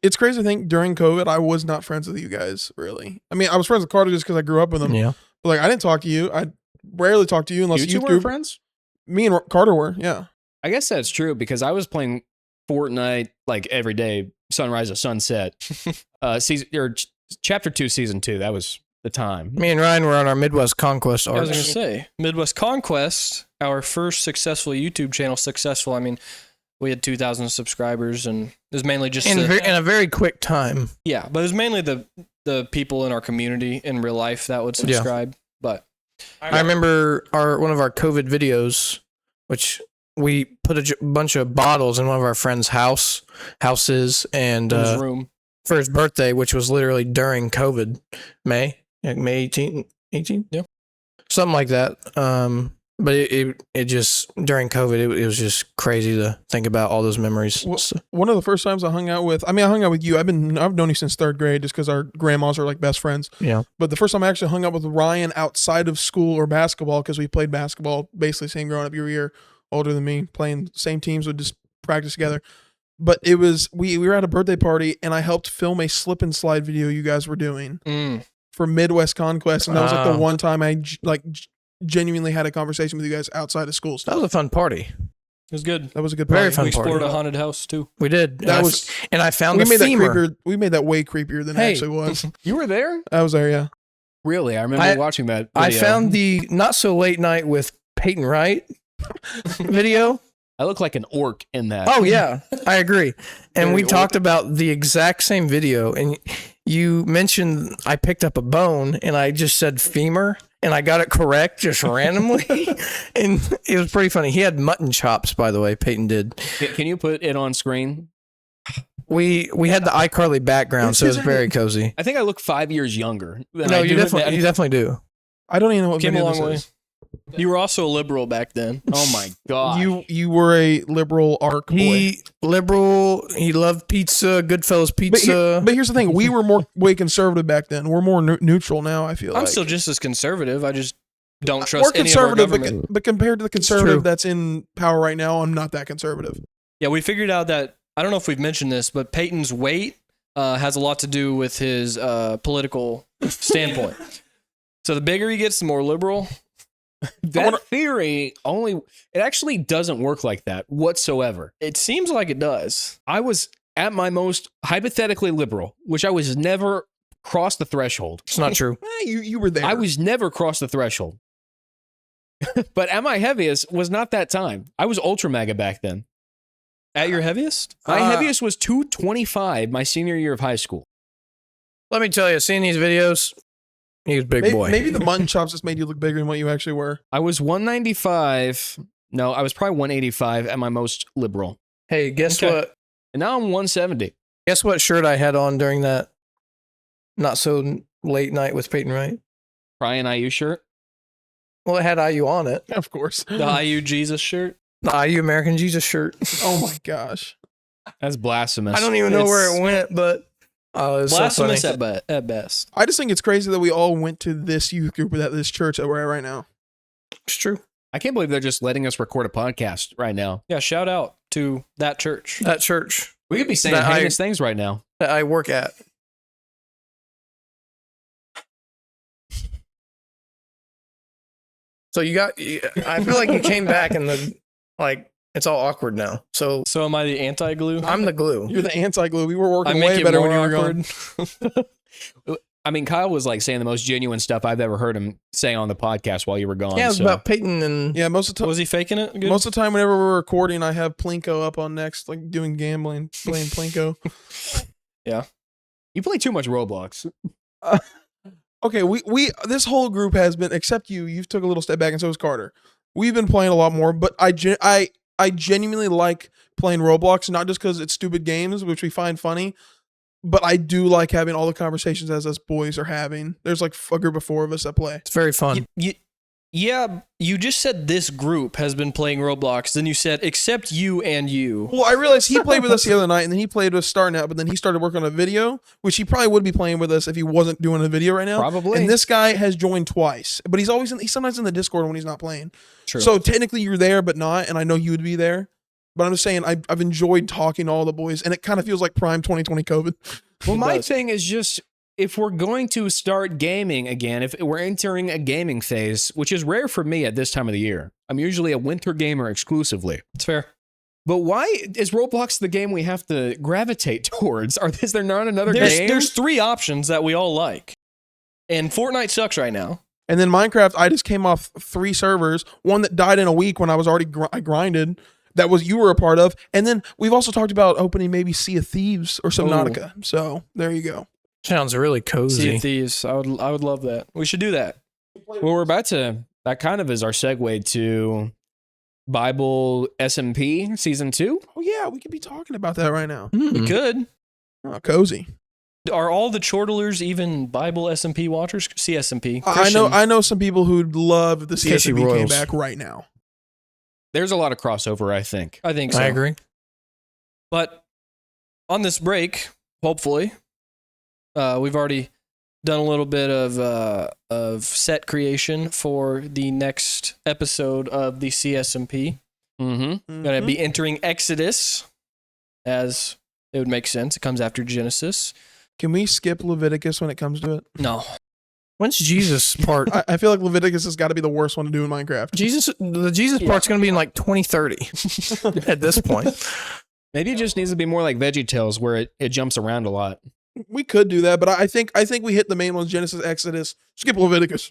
Speaker 1: It's crazy to think during COVID, I was not friends with you guys, really. I mean, I was friends with Carter just because I grew up with him.
Speaker 4: yeah.
Speaker 1: But like, I didn't talk to you. I rarely talk to you unless
Speaker 2: You two
Speaker 1: youth
Speaker 2: were
Speaker 1: group.
Speaker 2: friends?
Speaker 1: Me and Carter were, yeah.
Speaker 2: I guess that's true because I was playing Fortnite like every day, sunrise to sunset. Chapter 2, season 2. That was the time.
Speaker 4: Me and Ryan were on our Midwest Conquest
Speaker 3: I was going to
Speaker 4: arcs.
Speaker 3: say, Midwest Conquest, our first successful YouTube channel, successful. I mean, we had 2,000 subscribers, and it was mainly just
Speaker 4: In a very quick time.
Speaker 3: yeah, but it was mainly the people in our community in real life that would subscribe. But
Speaker 4: I remember one of our COVID videos, which we put a bunch of bottles in one of our friends' houses, and
Speaker 3: in his room.
Speaker 4: for his birthday, which was literally during COVID, May 18?
Speaker 3: Yeah.
Speaker 4: Something like that. But it just, during COVID, it was just crazy to think about all those memories.
Speaker 1: Well, one of the first times I hung out with you. I've known you since 3rd grade just because our grandmas are like best friends.
Speaker 4: Yeah.
Speaker 1: But the first time I actually hung out with Ryan outside of school or basketball, because we played basketball basically same growing up. You were a year older than me, playing same teams, would just practice together. But it was, we were at a birthday party and I helped film a slip and slide video you guys were doing for Midwest Conquest. And that was like the one time I genuinely had a conversation with you guys outside of school.
Speaker 4: That was a fun party.
Speaker 3: It was good.
Speaker 1: That was a good
Speaker 4: Very
Speaker 1: party.
Speaker 4: fun
Speaker 3: We
Speaker 4: party.
Speaker 3: explored a haunted house too.
Speaker 4: We did.
Speaker 1: That
Speaker 4: and I found
Speaker 1: we
Speaker 4: the
Speaker 1: made that
Speaker 4: femur.
Speaker 1: creepier. We made that way creepier than it
Speaker 4: Hey.
Speaker 1: actually was.
Speaker 2: You were there?
Speaker 1: I was there, yeah.
Speaker 2: Really? I remember watching that video.
Speaker 4: I found the Not So Late Night with Peyton Wright video.
Speaker 2: I look like an orc in that.
Speaker 4: Oh yeah, I agree. And
Speaker 2: Very
Speaker 4: we talked about the exact same video, and you mentioned I picked up a bone and I just said femur and I got it correct just randomly. And it was pretty funny. He had mutton chops, by the way, Peyton did.
Speaker 2: Can you put it on screen?
Speaker 4: We had the iCarly background, so it was very cozy.
Speaker 2: I think I look 5 years younger. Than
Speaker 4: No,
Speaker 2: I
Speaker 4: you
Speaker 2: do
Speaker 4: definitely do.
Speaker 1: I don't even know what
Speaker 3: Came a
Speaker 1: video
Speaker 3: long
Speaker 1: this
Speaker 3: way.
Speaker 1: is.
Speaker 3: You were also a liberal back then.
Speaker 2: Oh my god!
Speaker 1: You were a liberal arc boy.
Speaker 4: He liberal. He loved pizza. Goodfellas pizza.
Speaker 1: But here's the thing: we were way conservative back then. We're more neutral now. I feel
Speaker 3: I'm
Speaker 1: like
Speaker 3: still just as conservative. I just don't
Speaker 1: we're
Speaker 3: trust any of our
Speaker 1: conservative,
Speaker 3: government.
Speaker 1: but compared to the
Speaker 4: true.
Speaker 1: conservative that's in power right now, I'm not that conservative.
Speaker 3: Yeah, we figured out that, I don't know if we've mentioned this, but Peyton's weight has a lot to do with his political standpoint. So the bigger he gets, the more liberal.
Speaker 2: that theory it actually doesn't work like that whatsoever.
Speaker 3: It seems like it does.
Speaker 2: I was at my most hypothetically liberal, which I was never crossed the threshold.
Speaker 4: It's not true.
Speaker 1: You were there.
Speaker 2: I was never crossed the threshold. But at my heaviest was not that time. I was ultra mega back then.
Speaker 3: At your heaviest?
Speaker 2: My heaviest was 225 my senior year of high school.
Speaker 4: Let me tell you, seeing these videos, he was a big boy.
Speaker 1: Maybe the mutton chops just made you look bigger than what you actually were.
Speaker 2: I was 195. No, I was probably 185 at my most liberal.
Speaker 4: Hey, guess
Speaker 3: Okay.
Speaker 4: what?
Speaker 2: And now I'm 170.
Speaker 4: Guess what shirt I had on during that not so late night with Peyton Wright?
Speaker 2: Brian IU shirt.
Speaker 4: Well, it had IU on it.
Speaker 1: Of course.
Speaker 3: The IU Jesus shirt?
Speaker 4: The IU American Jesus shirt.
Speaker 1: Oh my gosh.
Speaker 2: That's blasphemous.
Speaker 4: I don't even know where
Speaker 3: It's-
Speaker 4: it went, but it was
Speaker 3: Blasphemous
Speaker 4: so funny.
Speaker 3: at best.
Speaker 1: I just think it's crazy that we all went to this youth group at this church that we're at right now.
Speaker 4: It's true.
Speaker 2: I can't believe they're just letting us record a podcast right now.
Speaker 3: Yeah, shout out to that church.
Speaker 4: That church
Speaker 2: We could be saying
Speaker 4: That
Speaker 2: heinous things right now.
Speaker 4: that I work at. So I feel like you came back and it's all awkward now. So
Speaker 3: So am I the anti-glue?
Speaker 4: I'm the glue.
Speaker 1: You're the anti-glue. We were
Speaker 3: I
Speaker 1: working
Speaker 3: make
Speaker 1: way
Speaker 3: it
Speaker 1: better
Speaker 3: more
Speaker 1: when you were
Speaker 3: awkward.
Speaker 1: gone.
Speaker 2: I mean, Kyle was like saying the most genuine stuff I've ever heard him say on the podcast while you were gone.
Speaker 4: Yeah, it was
Speaker 2: so.
Speaker 4: about Peyton and
Speaker 1: Yeah, most of the time.
Speaker 3: Was he faking it? Good?
Speaker 1: Most of the time, whenever we're recording, I have Plinko up on next, like doing gambling, playing Plinko.
Speaker 2: You play too much Roblox.
Speaker 1: Okay, we this whole group has been, except you've took a little step back, and so has Carter. We've been playing a lot more, but I genuinely like playing Roblox, not just because it's stupid games, which we find funny, but I do like having all the conversations as us boys are having. There's like a group of 4 of us that play.
Speaker 4: it's very fun.
Speaker 3: Yeah, you just said this group has been playing Roblox. Then you said, except you and you.
Speaker 1: Well, I realized he played with us the other night, and then he played with us starting out, but then he started working on a video, which he probably would be playing with us if he wasn't doing a video right now.
Speaker 2: Probably.
Speaker 1: And this guy has joined twice, but he's sometimes in the Discord when he's not playing.
Speaker 3: True.
Speaker 1: So technically you're there, but not, and I know you would be there. But I'm just saying, I've enjoyed talking to all the boys, and it kind of feels like prime 2020 COVID.
Speaker 2: Well, my
Speaker 3: does.
Speaker 2: thing is just if we're going to start gaming again, if we're entering a gaming phase, which is rare for me at this time of the year, I'm usually a winter gamer exclusively.
Speaker 3: It's fair.
Speaker 2: But why is Roblox the game we have to gravitate towards? Is there not another game?
Speaker 3: There's 3 options that we all like. And Fortnite sucks right now.
Speaker 1: And then Minecraft, I just came off 3 servers, one that died in a week when I was already I grinded. That was you were a part of, and then we've also talked about opening maybe Sea of Thieves or Subnautica. So there you go.
Speaker 4: Sounds really
Speaker 3: Sea
Speaker 4: cozy.
Speaker 3: of Thieves. I would love that. We should do that.
Speaker 2: Well, we're about to. That kind of is our segue to Bible SMP season 2.
Speaker 1: Oh yeah, we could be talking about that right now.
Speaker 3: We
Speaker 4: Mm.
Speaker 3: could.
Speaker 1: Oh, cozy.
Speaker 3: Are all the chortlers even Bible SMP watchers? CSMP.
Speaker 1: I know some people who'd love if the
Speaker 4: Casey
Speaker 1: CSMP came
Speaker 4: Royals.
Speaker 1: back right now.
Speaker 2: There's a lot of crossover, I think.
Speaker 3: I think so.
Speaker 4: I agree.
Speaker 3: But on this break, hopefully, we've already done a little bit of set creation for the next episode of the CSMP.
Speaker 2: Mm-hmm.
Speaker 3: Going to be entering Exodus, as it would make sense. It comes after Genesis.
Speaker 1: Can we skip Leviticus when it comes to it?
Speaker 3: No.
Speaker 4: When's Jesus part?
Speaker 1: I feel like Leviticus has got to be the worst one to do in Minecraft.
Speaker 4: The Jesus part's going to be in like 2030 at this point.
Speaker 2: Maybe it just needs to be more like VeggieTales, where it jumps around a lot.
Speaker 1: We could do that, but I think we hit the main ones: Genesis, Exodus, skip Leviticus,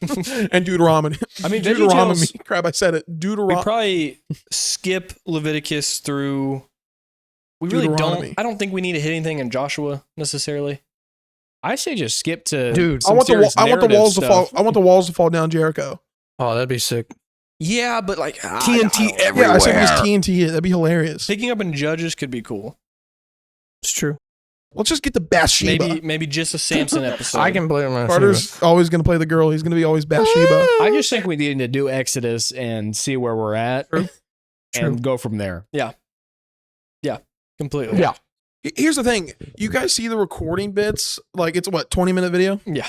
Speaker 1: and Deuteronomy.
Speaker 2: I mean,
Speaker 1: Deuteronomy.
Speaker 2: VeggieTales.
Speaker 1: Crap, I said it.
Speaker 3: We
Speaker 1: Deuteronomy.
Speaker 3: probably skip Leviticus through. We really
Speaker 1: Deuteronomy.
Speaker 3: don't. I don't think we need to hit anything in Joshua necessarily.
Speaker 2: I say just skip to
Speaker 4: Dude,
Speaker 1: I want the
Speaker 2: serious
Speaker 1: I want the
Speaker 2: narrative
Speaker 1: walls to fall.
Speaker 2: stuff.
Speaker 1: I want the walls to fall down Jericho.
Speaker 4: Oh, that'd be sick.
Speaker 3: Yeah, but like
Speaker 4: TNT
Speaker 3: I
Speaker 4: everywhere.
Speaker 1: Yeah, I said just TNT. That'd be hilarious.
Speaker 3: picking up in Judges could be cool.
Speaker 4: It's true.
Speaker 1: Let's just get the Bathsheba.
Speaker 3: Maybe just a Samson episode.
Speaker 4: I can blame my
Speaker 1: Carter's always going to play the girl. He's going to be always Bathsheba.
Speaker 2: I just think we need to do Exodus and see where we're at
Speaker 4: True.
Speaker 2: and go from there.
Speaker 3: completely.
Speaker 4: Yeah.
Speaker 1: Here's the thing. You guys see the recording bits? Like, it's what, 20-minute video?
Speaker 3: Yeah.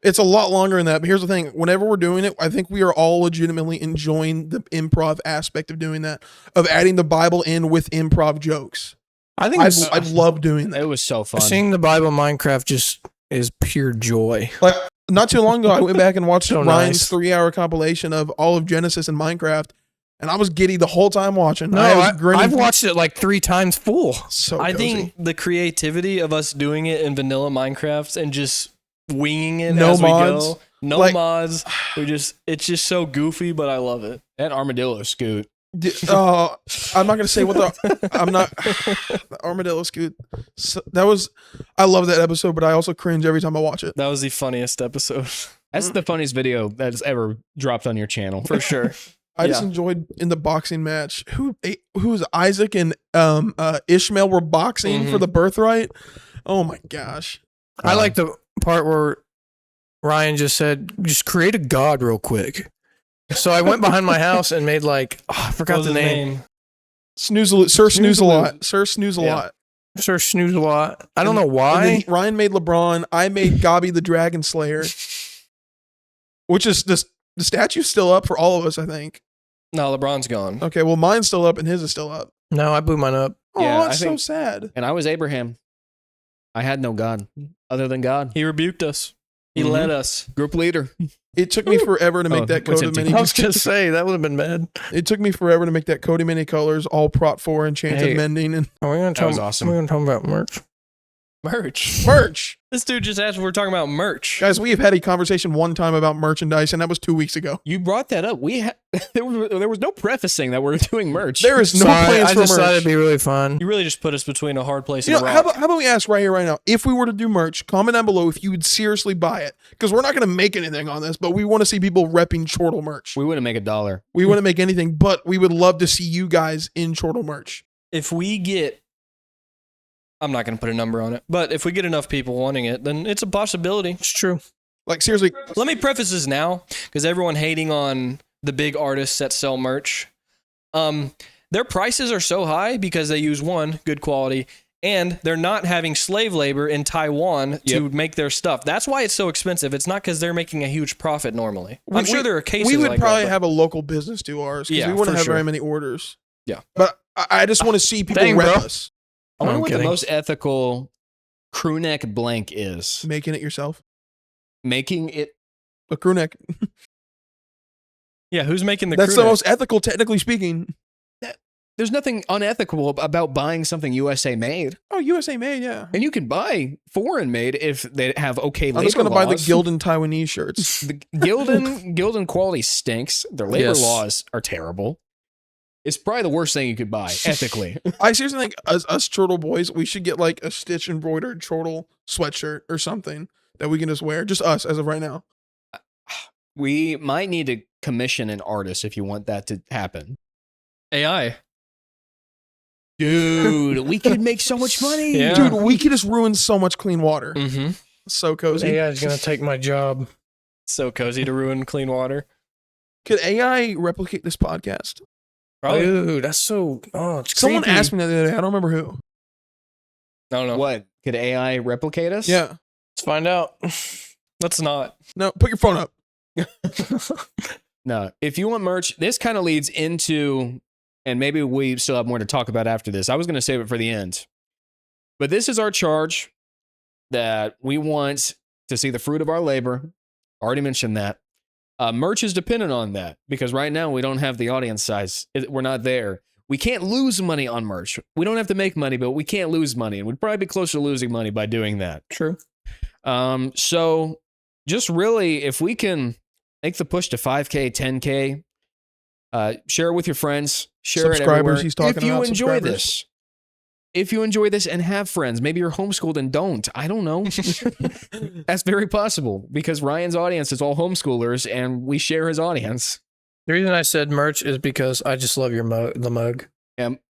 Speaker 1: It's a lot longer than that. But here's the thing. Whenever we're doing it, I think we are all legitimately enjoying the improv aspect of doing that, of adding the Bible in with improv jokes.
Speaker 4: I think
Speaker 1: I love doing that.
Speaker 2: It was so fun.
Speaker 4: seeing the Bible in Minecraft just is pure joy.
Speaker 1: Like, not too long ago, I went back and watched
Speaker 4: So
Speaker 1: Ryan's
Speaker 4: nice.
Speaker 1: 3-hour compilation of all of Genesis and Minecraft, and I was giddy the whole time watching.
Speaker 4: No,
Speaker 1: I was grinning.
Speaker 4: I've watched it like 3 times full.
Speaker 1: So
Speaker 3: I
Speaker 1: cozy.
Speaker 3: think the creativity of us doing it in vanilla Minecraft and just winging it
Speaker 1: No
Speaker 3: as
Speaker 1: mods.
Speaker 3: we go. No
Speaker 1: Like-
Speaker 3: mods. It's just so goofy, but I love it.
Speaker 2: that armadillo scoot.
Speaker 1: I'm not gonna say what the I'm not the armadillo scoot. So, I love that episode, but I also cringe every time I watch it.
Speaker 3: That was the funniest episode
Speaker 2: That's the funniest video that's ever dropped on your channel.
Speaker 3: for sure.
Speaker 1: I just
Speaker 3: Yeah.
Speaker 1: enjoyed in the boxing match. Who's Isaac and Ishmael were boxing for the birthright. Oh my gosh!
Speaker 4: I like the part where Ryan just said, just create a god real quick. So I went behind my house and made like, I
Speaker 3: What
Speaker 4: forgot
Speaker 3: was
Speaker 4: the
Speaker 3: his
Speaker 4: name.
Speaker 1: Sir Snooze a
Speaker 3: Snooze-a-lot.
Speaker 1: lot. Sir Snooze a
Speaker 3: Yeah.
Speaker 1: lot.
Speaker 4: Sir Snooze a lot. I don't know
Speaker 1: And then
Speaker 4: why.
Speaker 1: Ryan made LeBron. I made Gabi the Dragon Slayer, which is the statue's still up for all of us. I think.
Speaker 3: No, LeBron's gone.
Speaker 1: Okay, well mine's still up and his is still up.
Speaker 4: No, I blew mine up.
Speaker 1: Oh,
Speaker 2: Yeah, I
Speaker 1: that's so
Speaker 2: think-
Speaker 1: sad.
Speaker 2: And I was Abraham. I had no God other than God.
Speaker 3: He rebuked us. He
Speaker 2: Mhm.
Speaker 3: led us.
Speaker 2: Group leader.
Speaker 1: It took me forever to make
Speaker 2: Oh,
Speaker 1: that
Speaker 2: what's
Speaker 1: coat of
Speaker 2: it
Speaker 1: many.
Speaker 4: I was gonna say that would have been bad.
Speaker 1: It took me forever to make that coat of many colors, all Prot 4 enchanted
Speaker 4: Hey.
Speaker 1: mending and
Speaker 4: Are we gonna talk?
Speaker 2: was awesome.
Speaker 4: We're gonna talk about merch.
Speaker 3: Merch.
Speaker 1: merch.
Speaker 3: This dude just asked if we're talking about merch.
Speaker 1: Guys, we have had a conversation one time about merchandise, and that was 2 weeks ago.
Speaker 2: You brought that up. There was no prefacing that we're doing merch.
Speaker 1: There is no
Speaker 4: Sorry,
Speaker 1: plans
Speaker 4: I
Speaker 1: for
Speaker 4: just thought
Speaker 1: merch.
Speaker 4: it'd be really fun.
Speaker 3: You really just put us between a hard place
Speaker 1: You
Speaker 3: and
Speaker 1: know,
Speaker 3: a
Speaker 1: how
Speaker 3: rock.
Speaker 1: about we ask right here, right now, if we were to do merch, comment down below if you would seriously buy it. Because we're not going to make anything on this, but we want to see people repping Chortle merch.
Speaker 2: We wouldn't make $1.
Speaker 1: We wouldn't make anything, but we would love to see you guys in Chortle merch.
Speaker 3: If we get, I'm not going to put a number on it, but if we get enough people wanting it, then it's a possibility.
Speaker 4: It's true.
Speaker 1: Like, seriously,
Speaker 3: Let me preface this now, because everyone hating on the big artists that sell merch. Their prices are so high because they use one, good quality, and they're not having slave labor in Taiwan to make their stuff. That's why it's so expensive. It's not because they're making a huge profit normally. I'm sure there are cases
Speaker 1: we would
Speaker 3: like
Speaker 1: probably
Speaker 3: that,
Speaker 1: have a local business do ours because
Speaker 3: Yeah,
Speaker 1: we wouldn't
Speaker 3: for
Speaker 1: have
Speaker 3: sure.
Speaker 1: very many orders.
Speaker 3: Yeah.
Speaker 1: But I just want to see people
Speaker 4: Dang,
Speaker 1: rep
Speaker 4: bro.
Speaker 1: us.
Speaker 2: I wonder
Speaker 4: I'm
Speaker 2: what the
Speaker 4: kidding.
Speaker 2: most ethical crew neck blank is.
Speaker 1: Making it yourself.
Speaker 2: Making it.
Speaker 1: A crew neck.
Speaker 3: Yeah, who's making the
Speaker 1: That's
Speaker 3: crew
Speaker 1: the
Speaker 3: neck?
Speaker 1: most ethical, technically speaking.
Speaker 2: There's nothing unethical about buying something USA made,
Speaker 1: Oh, USA made, yeah.
Speaker 2: and you can buy foreign made if they have okay labor
Speaker 1: I'm just going to buy the
Speaker 2: laws.
Speaker 1: Gildan Taiwanese shirts.
Speaker 2: The Gildan quality stinks. Their labor
Speaker 4: Yes.
Speaker 2: laws are terrible. It's probably the worst thing you could buy ethically.
Speaker 1: I seriously think us Chortle boys, we should get like a stitch embroidered Chortle sweatshirt or something that we can just wear. Just us as of right now.
Speaker 2: We might need to commission an artist if you want that to happen.
Speaker 3: AI.
Speaker 2: Dude, we could make so much money.
Speaker 3: Yeah.
Speaker 1: Dude, we could just ruin so much clean water.
Speaker 3: Mm-hmm.
Speaker 1: So cozy.
Speaker 4: AI is gonna take my job.
Speaker 3: So cozy to ruin clean water.
Speaker 1: Could AI replicate this podcast?
Speaker 3: Probably.
Speaker 4: Dude, that's so. Oh, it's
Speaker 1: Someone
Speaker 4: creepy.
Speaker 1: asked me the other day. I don't remember who.
Speaker 3: I don't know.
Speaker 2: What? Could AI replicate us?
Speaker 1: Yeah.
Speaker 4: Let's find out.
Speaker 3: Let's not.
Speaker 1: No, put your phone up.
Speaker 2: No. If you want merch, this kind of leads into, and maybe we still have more to talk about after this. I was going to save it for the end. But this is our charge that we want to see the fruit of our labor. Already mentioned that. Merch is dependent on that because right now we don't have the audience size. We're not there. We can't lose money on merch. We don't have to make money, but we can't lose money. And we'd probably be closer to losing money by doing that.
Speaker 4: True.
Speaker 2: So just really, if we can make the push to 5K, 10K, share it with your friends, share it
Speaker 1: Subscribers
Speaker 2: everywhere.
Speaker 1: he's talking
Speaker 2: if you
Speaker 1: about,
Speaker 2: enjoy
Speaker 1: subscribers.
Speaker 2: this, if you enjoy this and have friends, maybe you're homeschooled and don't. I don't know. That's very possible because Ryan's audience is all homeschoolers and we share his audience.
Speaker 4: The reason I said merch is because I just love your the mug.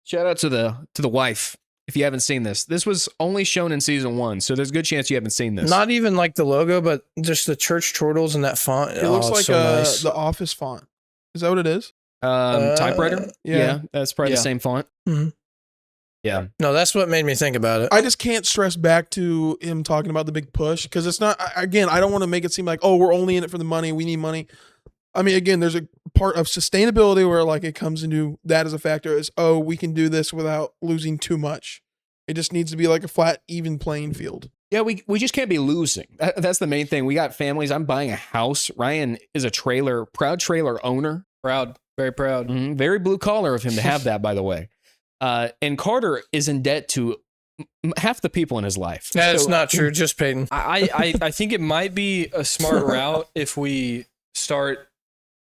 Speaker 2: Shout out to the wife. If you haven't seen this, this was only shown in season 1, so there's a good chance you haven't seen this.
Speaker 4: Not even like the logo, but just the church turtles and that font.
Speaker 1: It looks
Speaker 4: it's
Speaker 1: like
Speaker 4: so nice.
Speaker 1: the Office font. Is that what it is?
Speaker 2: Typewriter.
Speaker 1: Yeah.
Speaker 2: That's probably
Speaker 3: Yeah.
Speaker 2: the same font.
Speaker 4: Mhm.
Speaker 2: Yeah.
Speaker 4: No, that's what made me think about it.
Speaker 1: I just can't stress back to him talking about the big push because it's not. Again, I don't want to make it seem like, oh, we're only in it for the money. We need money. I mean, again, there's a part of sustainability where like it comes into that as a factor is, oh, we can do this without losing too much. It just needs to be like a flat, even playing field.
Speaker 2: Yeah, we just can't be losing. That's the main thing. We got families. I'm buying a house. Ryan is a proud trailer owner.
Speaker 3: Proud, very proud.
Speaker 2: Mhm. Very blue collar of him to have that, by the way. And Carter is in debt to half the people in his life.
Speaker 4: That's
Speaker 2: So-
Speaker 4: not true. Just Peyton.
Speaker 3: I think it might be a smart route if we start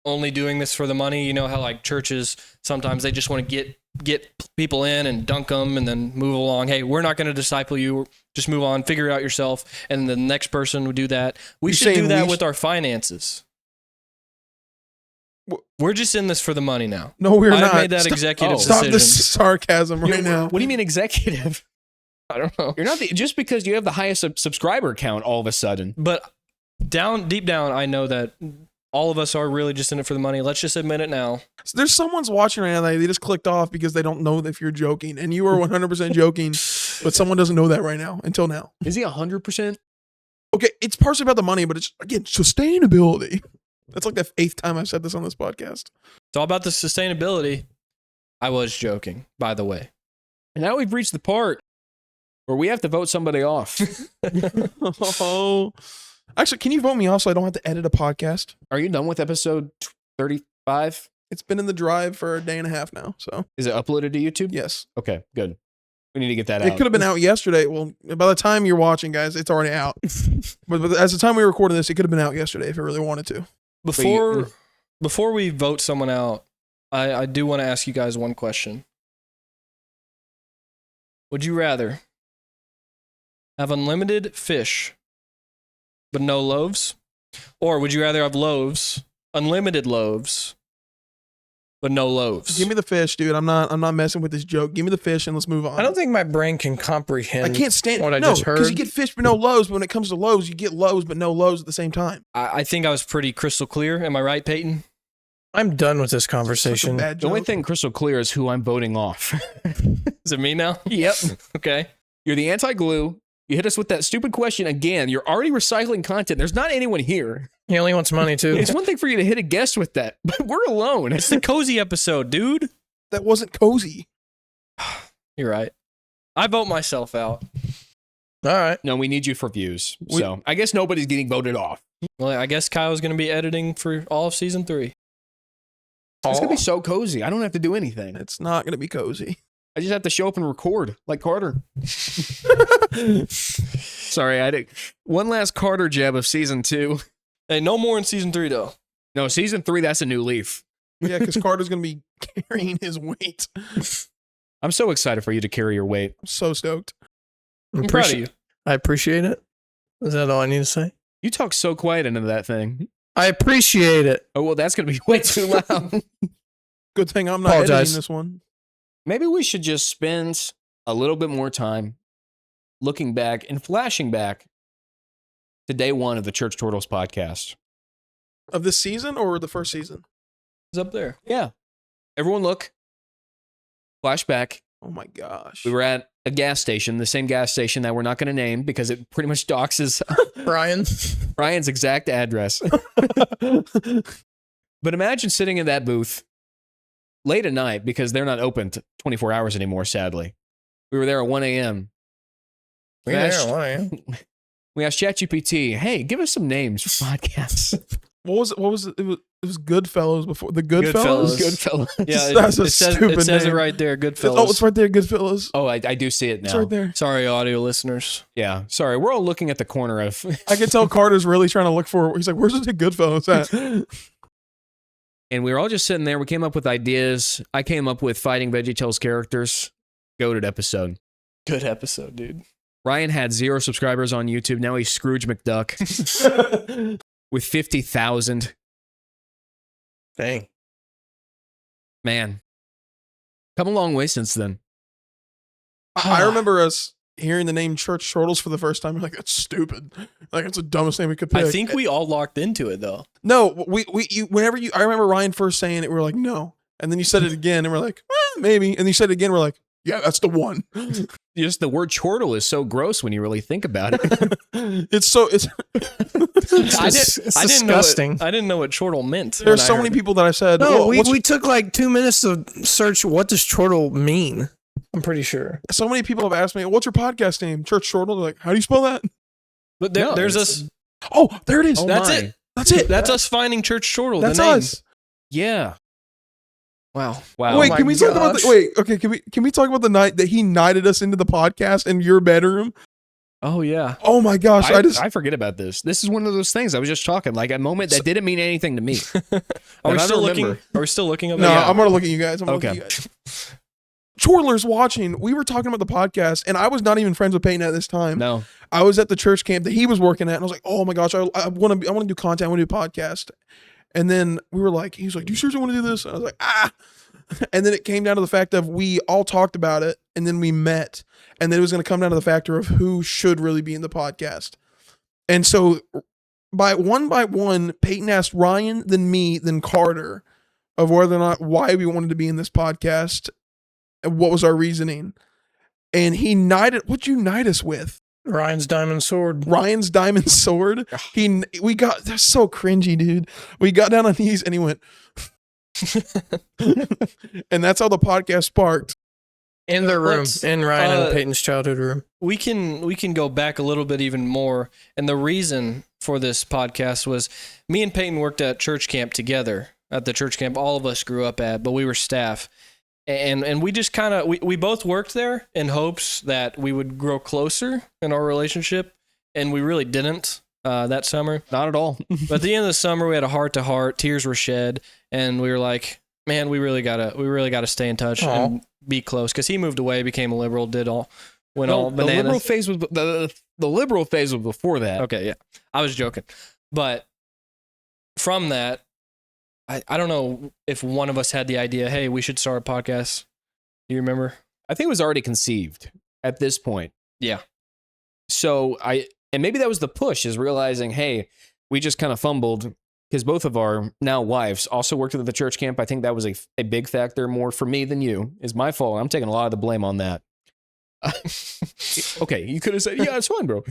Speaker 3: only doing this for the money. You know how like churches sometimes they just want to get people in and dunk them and then move along. Hey, we're not going to disciple you. Just move on, figure it out yourself, and the next person would do that. We
Speaker 1: You're
Speaker 3: should do
Speaker 1: saying
Speaker 3: that
Speaker 1: we
Speaker 3: with our finances. We're just in this for the money now.
Speaker 1: No, we're
Speaker 3: I
Speaker 1: not.
Speaker 3: made that executive
Speaker 1: Stop
Speaker 3: decision.
Speaker 1: this sarcasm right now.
Speaker 2: What do you mean executive?
Speaker 3: I don't know.
Speaker 2: You're not just because you have the highest subscriber count all of a sudden.
Speaker 3: But deep down, I know that all of us are really just in it for the money. Let's just admit it now.
Speaker 1: So there's someone's watching right now. They just clicked off because they don't know if you're joking, and you are 100% joking, but someone doesn't know that right now until now.
Speaker 2: Is he 100%?
Speaker 1: Okay, it's partially about the money, but it's again sustainability. That's like the 8th time I've said this on this podcast.
Speaker 3: It's all about the sustainability. I was joking, by the way.
Speaker 2: And now we've reached the part where we have to vote somebody off.
Speaker 1: Oh, actually, can you vote me off so I don't have to edit a podcast?
Speaker 2: Are you done with episode 35?
Speaker 1: It's been in the drive for a day and a half now, so
Speaker 2: Is it uploaded to YouTube?
Speaker 1: yes.
Speaker 2: Okay, good. We need to get that
Speaker 1: It
Speaker 2: out.
Speaker 1: could have been out yesterday. Well, by the time you're watching, guys, it's already out. but as the time we were recording this, it could have been out yesterday if it really wanted to.
Speaker 3: Before we vote someone out, I do want to ask you guys one question. Would you rather have unlimited fish but no loaves? Or would you rather have unlimited loaves, but no loaves?
Speaker 1: Give me the fish, dude. I'm not messing with this joke. Give me the fish and let's move on.
Speaker 4: I don't think my brain can comprehend.
Speaker 1: I can't stand
Speaker 4: what I
Speaker 1: no,
Speaker 4: just
Speaker 1: because
Speaker 4: heard.
Speaker 1: you get fish but no loaves. But when it comes to loaves, you get loaves but no loaves at the same time.
Speaker 3: I think I was pretty crystal clear. Am I right, Peyton?
Speaker 4: I'm done with this
Speaker 1: Such a
Speaker 4: conversation.
Speaker 1: bad
Speaker 2: The only
Speaker 1: joke.
Speaker 2: thing crystal clear is who I'm voting off.
Speaker 3: Is it me now?
Speaker 2: Yep.
Speaker 3: Okay.
Speaker 2: You're the anti-glue. You hit us with that stupid question again. You're already recycling content. There's not anyone here.
Speaker 4: He only wants money too.
Speaker 2: It's one thing for you to hit a guest with that, but we're alone.
Speaker 3: It's the cozy episode, dude.
Speaker 1: That wasn't cozy.
Speaker 3: You're right. I vote myself out.
Speaker 4: All right.
Speaker 2: No, we need you for views. So I guess nobody's getting voted off.
Speaker 3: Well, I guess Kyle's going to be editing for all of season 3.
Speaker 2: It's going to be so cozy. I don't have to do anything.
Speaker 1: It's not going to be cozy.
Speaker 2: I just have to show up and record like Carter. Sorry, I did one last Carter jab of season 2.
Speaker 3: Hey, no more in season 3, though.
Speaker 2: No, season 3, that's a new leaf.
Speaker 1: Yeah, because Carter's going to be carrying his weight.
Speaker 2: I'm so excited for you to carry your weight.
Speaker 1: I'm so stoked.
Speaker 3: I'm proud of you.
Speaker 4: I appreciate it. Is that all I need to say?
Speaker 2: You talk so quiet into that thing.
Speaker 4: I appreciate it.
Speaker 2: Oh, well, that's going to be way too loud.
Speaker 1: Good thing I'm not
Speaker 4: Apologize.
Speaker 1: editing this one.
Speaker 2: Maybe we should just spend a little bit more time looking back and flashing back to day 1 of the Church Turtles podcast.
Speaker 1: Of this season or the first season?
Speaker 3: It's up there.
Speaker 2: Yeah. Everyone look. Flashback.
Speaker 1: Oh my gosh.
Speaker 2: We were at a gas station, the same gas station that we're not going to name because it pretty much doxes
Speaker 4: Brian.
Speaker 2: Ryan's exact address. But imagine sitting in that booth late at night because they're not open 24 hours anymore, sadly. We were there at 1 a.m. We asked ChatGPT, hey, give us some names for podcasts.
Speaker 1: What was it? It was Goodfellas before. The
Speaker 3: Goodfellas.
Speaker 1: Goodfellas?
Speaker 2: Goodfellas.
Speaker 3: Yeah,
Speaker 1: That's a
Speaker 3: it says
Speaker 1: stupid
Speaker 3: it
Speaker 1: name.
Speaker 3: right there. Goodfellas.
Speaker 1: Oh, it's right there. Goodfellas.
Speaker 2: Oh, I do see it
Speaker 1: It's
Speaker 2: now.
Speaker 1: right there.
Speaker 3: Sorry, audio listeners.
Speaker 2: Yeah, sorry. We're all looking at the corner of...
Speaker 1: I can tell Carter's really trying to look for. He's like, "Where's the Goodfellas at?"
Speaker 2: And we were all just sitting there. We came up with ideas. I came up with fighting VeggieTales characters. Goated episode.
Speaker 3: Good episode, dude.
Speaker 2: Ryan had 0 subscribers on YouTube. Now he's Scrooge McDuck with 50,000.
Speaker 4: Dang.
Speaker 2: Man, come a long way since then.
Speaker 1: I remember us hearing the name Church Chortles for the first time. We're like, that's stupid. Like, it's the dumbest name we could pick.
Speaker 3: I think we all locked into it though.
Speaker 1: No, I remember Ryan first saying it, we were like, no. And then you said it again, and we're like, maybe. And you said it again, we're like, yeah, that's the one.
Speaker 2: Just the word chortle is so gross when you really think about it.
Speaker 1: it's
Speaker 3: It's
Speaker 4: disgusting.
Speaker 3: I didn't know what chortle meant.
Speaker 1: There's so many people that I said,
Speaker 4: No,
Speaker 1: "Well,
Speaker 4: we took like 2 minutes to search what does chortle mean. I'm pretty sure.
Speaker 1: so many people have asked me, what's your podcast name? Church Chortle. They're like, how do you spell that?
Speaker 3: But
Speaker 2: No,
Speaker 3: there's
Speaker 2: it's-
Speaker 3: us.
Speaker 1: Oh, there it is.
Speaker 2: Oh
Speaker 3: That's
Speaker 2: my.
Speaker 3: it.
Speaker 1: That's it.
Speaker 3: That's us finding Church Chortle.
Speaker 1: That's
Speaker 3: the name.
Speaker 1: us.
Speaker 2: Yeah.
Speaker 3: Wow.
Speaker 2: Wow.
Speaker 1: Wait,
Speaker 4: my
Speaker 1: can we talk about
Speaker 4: gosh.
Speaker 1: can we talk about the night that he knighted us into the podcast in your bedroom?
Speaker 3: Oh yeah.
Speaker 1: Oh my gosh,
Speaker 2: I forget about this. This is one of those things I was just talking, like a moment that didn't mean anything to me.
Speaker 3: Are we
Speaker 2: I
Speaker 3: still
Speaker 2: don't
Speaker 3: looking?
Speaker 2: remember.
Speaker 3: Are we still looking up?
Speaker 1: No,
Speaker 3: Yeah.
Speaker 1: I'm gonna look at you guys. I'm gonna
Speaker 2: Okay.
Speaker 1: look at you guys. Chortlers watching, we were talking about the podcast, and I was not even friends with Peyton at this time.
Speaker 2: No.
Speaker 1: I was at the church camp that he was working at, and I was like, "Oh my gosh, I want to do content. I want to do a podcast." And then we were like, "He was like, do you seriously want to do this?" And I was like, "Ah." And then it came down to the fact of we all talked about it, and then we met, and then it was going to come down to the factor of who should really be in the podcast. And so, by one, Peyton asked Ryan, then me, then Carter, of whether or not why we wanted to be in this podcast, and what was our reasoning. And he knighted. What'd you knight us with?
Speaker 4: Ryan's diamond sword.
Speaker 1: Ryan's diamond sword. That's so cringy, dude. We got down on knees and he went, and that's how the podcast sparked.
Speaker 4: In their room.
Speaker 3: Let's,
Speaker 4: In Ryan and Peyton's childhood room.
Speaker 3: we can go back a little bit even more, and the reason for this podcast was me and Peyton worked at church camp together. At the church camp all of us grew up at, but we were staff, and we just kind of we both worked there in hopes that we would grow closer in our relationship, and we really didn't that summer.
Speaker 2: Not at all.
Speaker 3: But at the end of the summer, we had a heart to heart, tears were shed, and we were like, man, we really gotta stay in touch and be close, because he moved away, became a liberal, went all
Speaker 2: the
Speaker 3: bananas.
Speaker 2: liberal phase was the liberal phase was before that.
Speaker 3: Okay, yeah, I was joking, but from that, I don't know if one of us had the idea, hey, we should start a podcast. Do you remember?
Speaker 2: I think it was already conceived at this point.
Speaker 3: Yeah.
Speaker 2: So and maybe that was the push, is realizing, hey, we just kind of fumbled, because both of our now wives also worked at the church camp. I think that was a big factor more for me than you. It's my fault. I'm taking a lot of the blame on that. Okay, you could have said, yeah, it's fine, bro.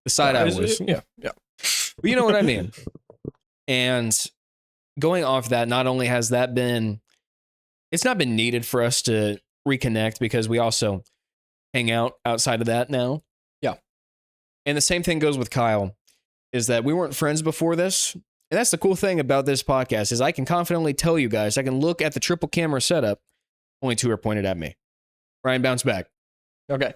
Speaker 2: The side eye was.
Speaker 3: Yeah.
Speaker 2: But you know what I mean. And going off that, not only has that it's not been needed for us to reconnect, because we also hang out outside of that now.
Speaker 3: Yeah.
Speaker 2: And the same thing goes with Kyle, is that we weren't friends before this. And that's the cool thing about this podcast, is I can confidently tell you guys, I can look at the triple camera setup. Only 2 are pointed at me. Ryan, bounce back.
Speaker 3: Okay.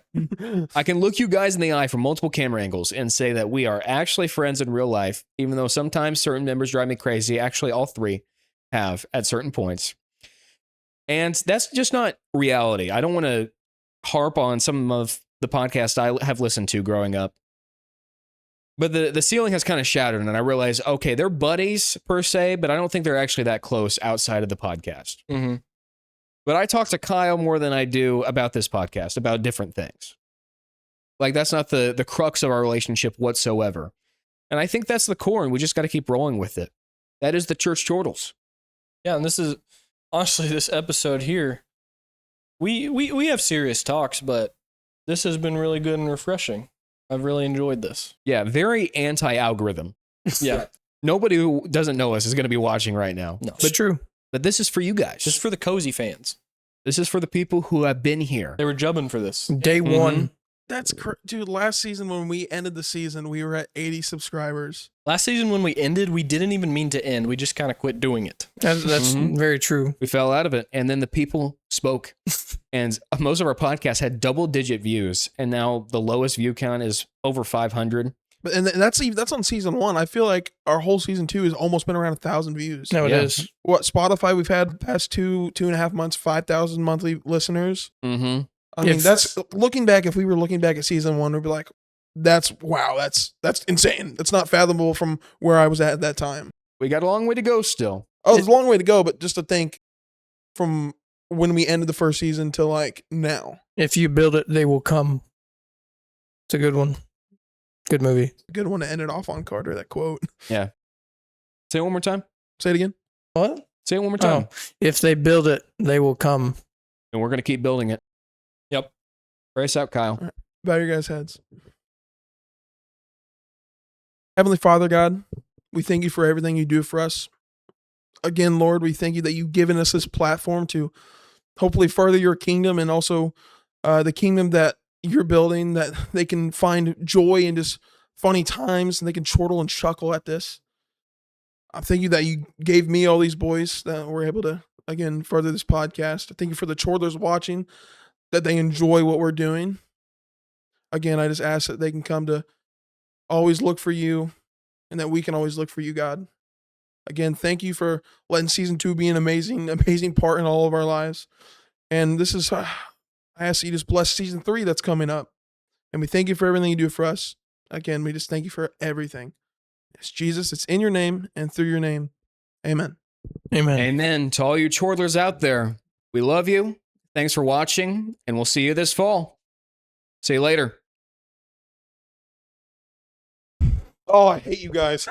Speaker 2: I can look you guys in the eye from multiple camera angles and say that we are actually friends in real life, even though sometimes certain members drive me crazy. Actually, all 3 have at certain points. And that's just not reality. I don't want to harp on some of the podcasts I have listened to growing up. But the ceiling has kind of shattered, and I realize, okay, they're buddies per se, but I don't think they're actually that close outside of the podcast.
Speaker 3: Mm-hmm.
Speaker 2: But I talk to Kyle more than I do about this podcast, about different things. Like, that's not the crux of our relationship whatsoever. And I think that's the core, and we just got to keep rolling with it. That is the Church Chortles.
Speaker 3: Yeah, and this is honestly, this episode here, we have serious talks, but this has been really good and refreshing. I've really enjoyed this.
Speaker 2: Yeah, very anti-algorithm.
Speaker 3: Yeah.
Speaker 2: Nobody who doesn't know us is going to be watching right now.
Speaker 3: No.
Speaker 4: It's true.
Speaker 2: But this is for you guys.
Speaker 3: Just for the cozy fans.
Speaker 2: This is for the people who have been here.
Speaker 3: They were jubbing for this.
Speaker 4: Day one.
Speaker 1: That's dude. Last season when we ended the season, we were at 80 subscribers.
Speaker 3: Last season when we ended, we didn't even mean to end. We just kind of quit doing it.
Speaker 4: That's very true.
Speaker 2: We fell out of it, and then the people spoke. And most of our podcasts had double-digit views, and now the lowest view count is over 500.
Speaker 1: But and that's on season 1. I feel like our whole season 2 has almost been around 1,000 views.
Speaker 4: No, it
Speaker 2: Yeah.
Speaker 4: is.
Speaker 1: What Spotify? We've had the past 2.5 months 5,000 monthly listeners.
Speaker 2: Mm-hmm.
Speaker 1: I mean,
Speaker 4: If-
Speaker 1: that's looking back. If we were looking back at season 1, we'd be like, "That's wow, that's insane. That's not fathomable from where I was at that time."
Speaker 2: We got a long way to go still.
Speaker 1: Oh, there's a long way to go, but just to think from when we ended the first season to like now,
Speaker 4: If you build it, they will come. It's a good one. Good movie.
Speaker 1: good one to end it off on, Carter. That quote.
Speaker 2: Say it one more time.
Speaker 1: Say it again.
Speaker 4: What?
Speaker 2: Say it one more time.
Speaker 4: Oh, if they build it, they will come.
Speaker 2: And we're going to keep building it.
Speaker 3: Yep.
Speaker 2: Brace out, Kyle.
Speaker 1: Bow your guys' heads. Heavenly Father, God, we thank you for everything you do for us. Again, Lord, we thank you that you've given us this platform to hopefully further your kingdom and also the kingdom that you're building, that they can find joy in just funny times and they can chortle and chuckle at this. I thank you that you gave me all these boys that were able to, again, further this podcast. I thank you for the chortlers watching, that they enjoy what we're doing. Again, I just ask that they can come to always look for you and that we can always look for you, God. Again, thank you for letting season 2 be an amazing, amazing part in all of our lives. And this is, I ask that you just bless season 3 that's coming up. And we thank you for everything you do for us. Again, we just thank you for everything. It's Jesus, it's in your name and through your name. Amen.
Speaker 4: Amen.
Speaker 2: Amen. To all you chortlers out there, we love you. Thanks for watching, and we'll see you this fall. See you later.
Speaker 1: Oh, I hate you guys.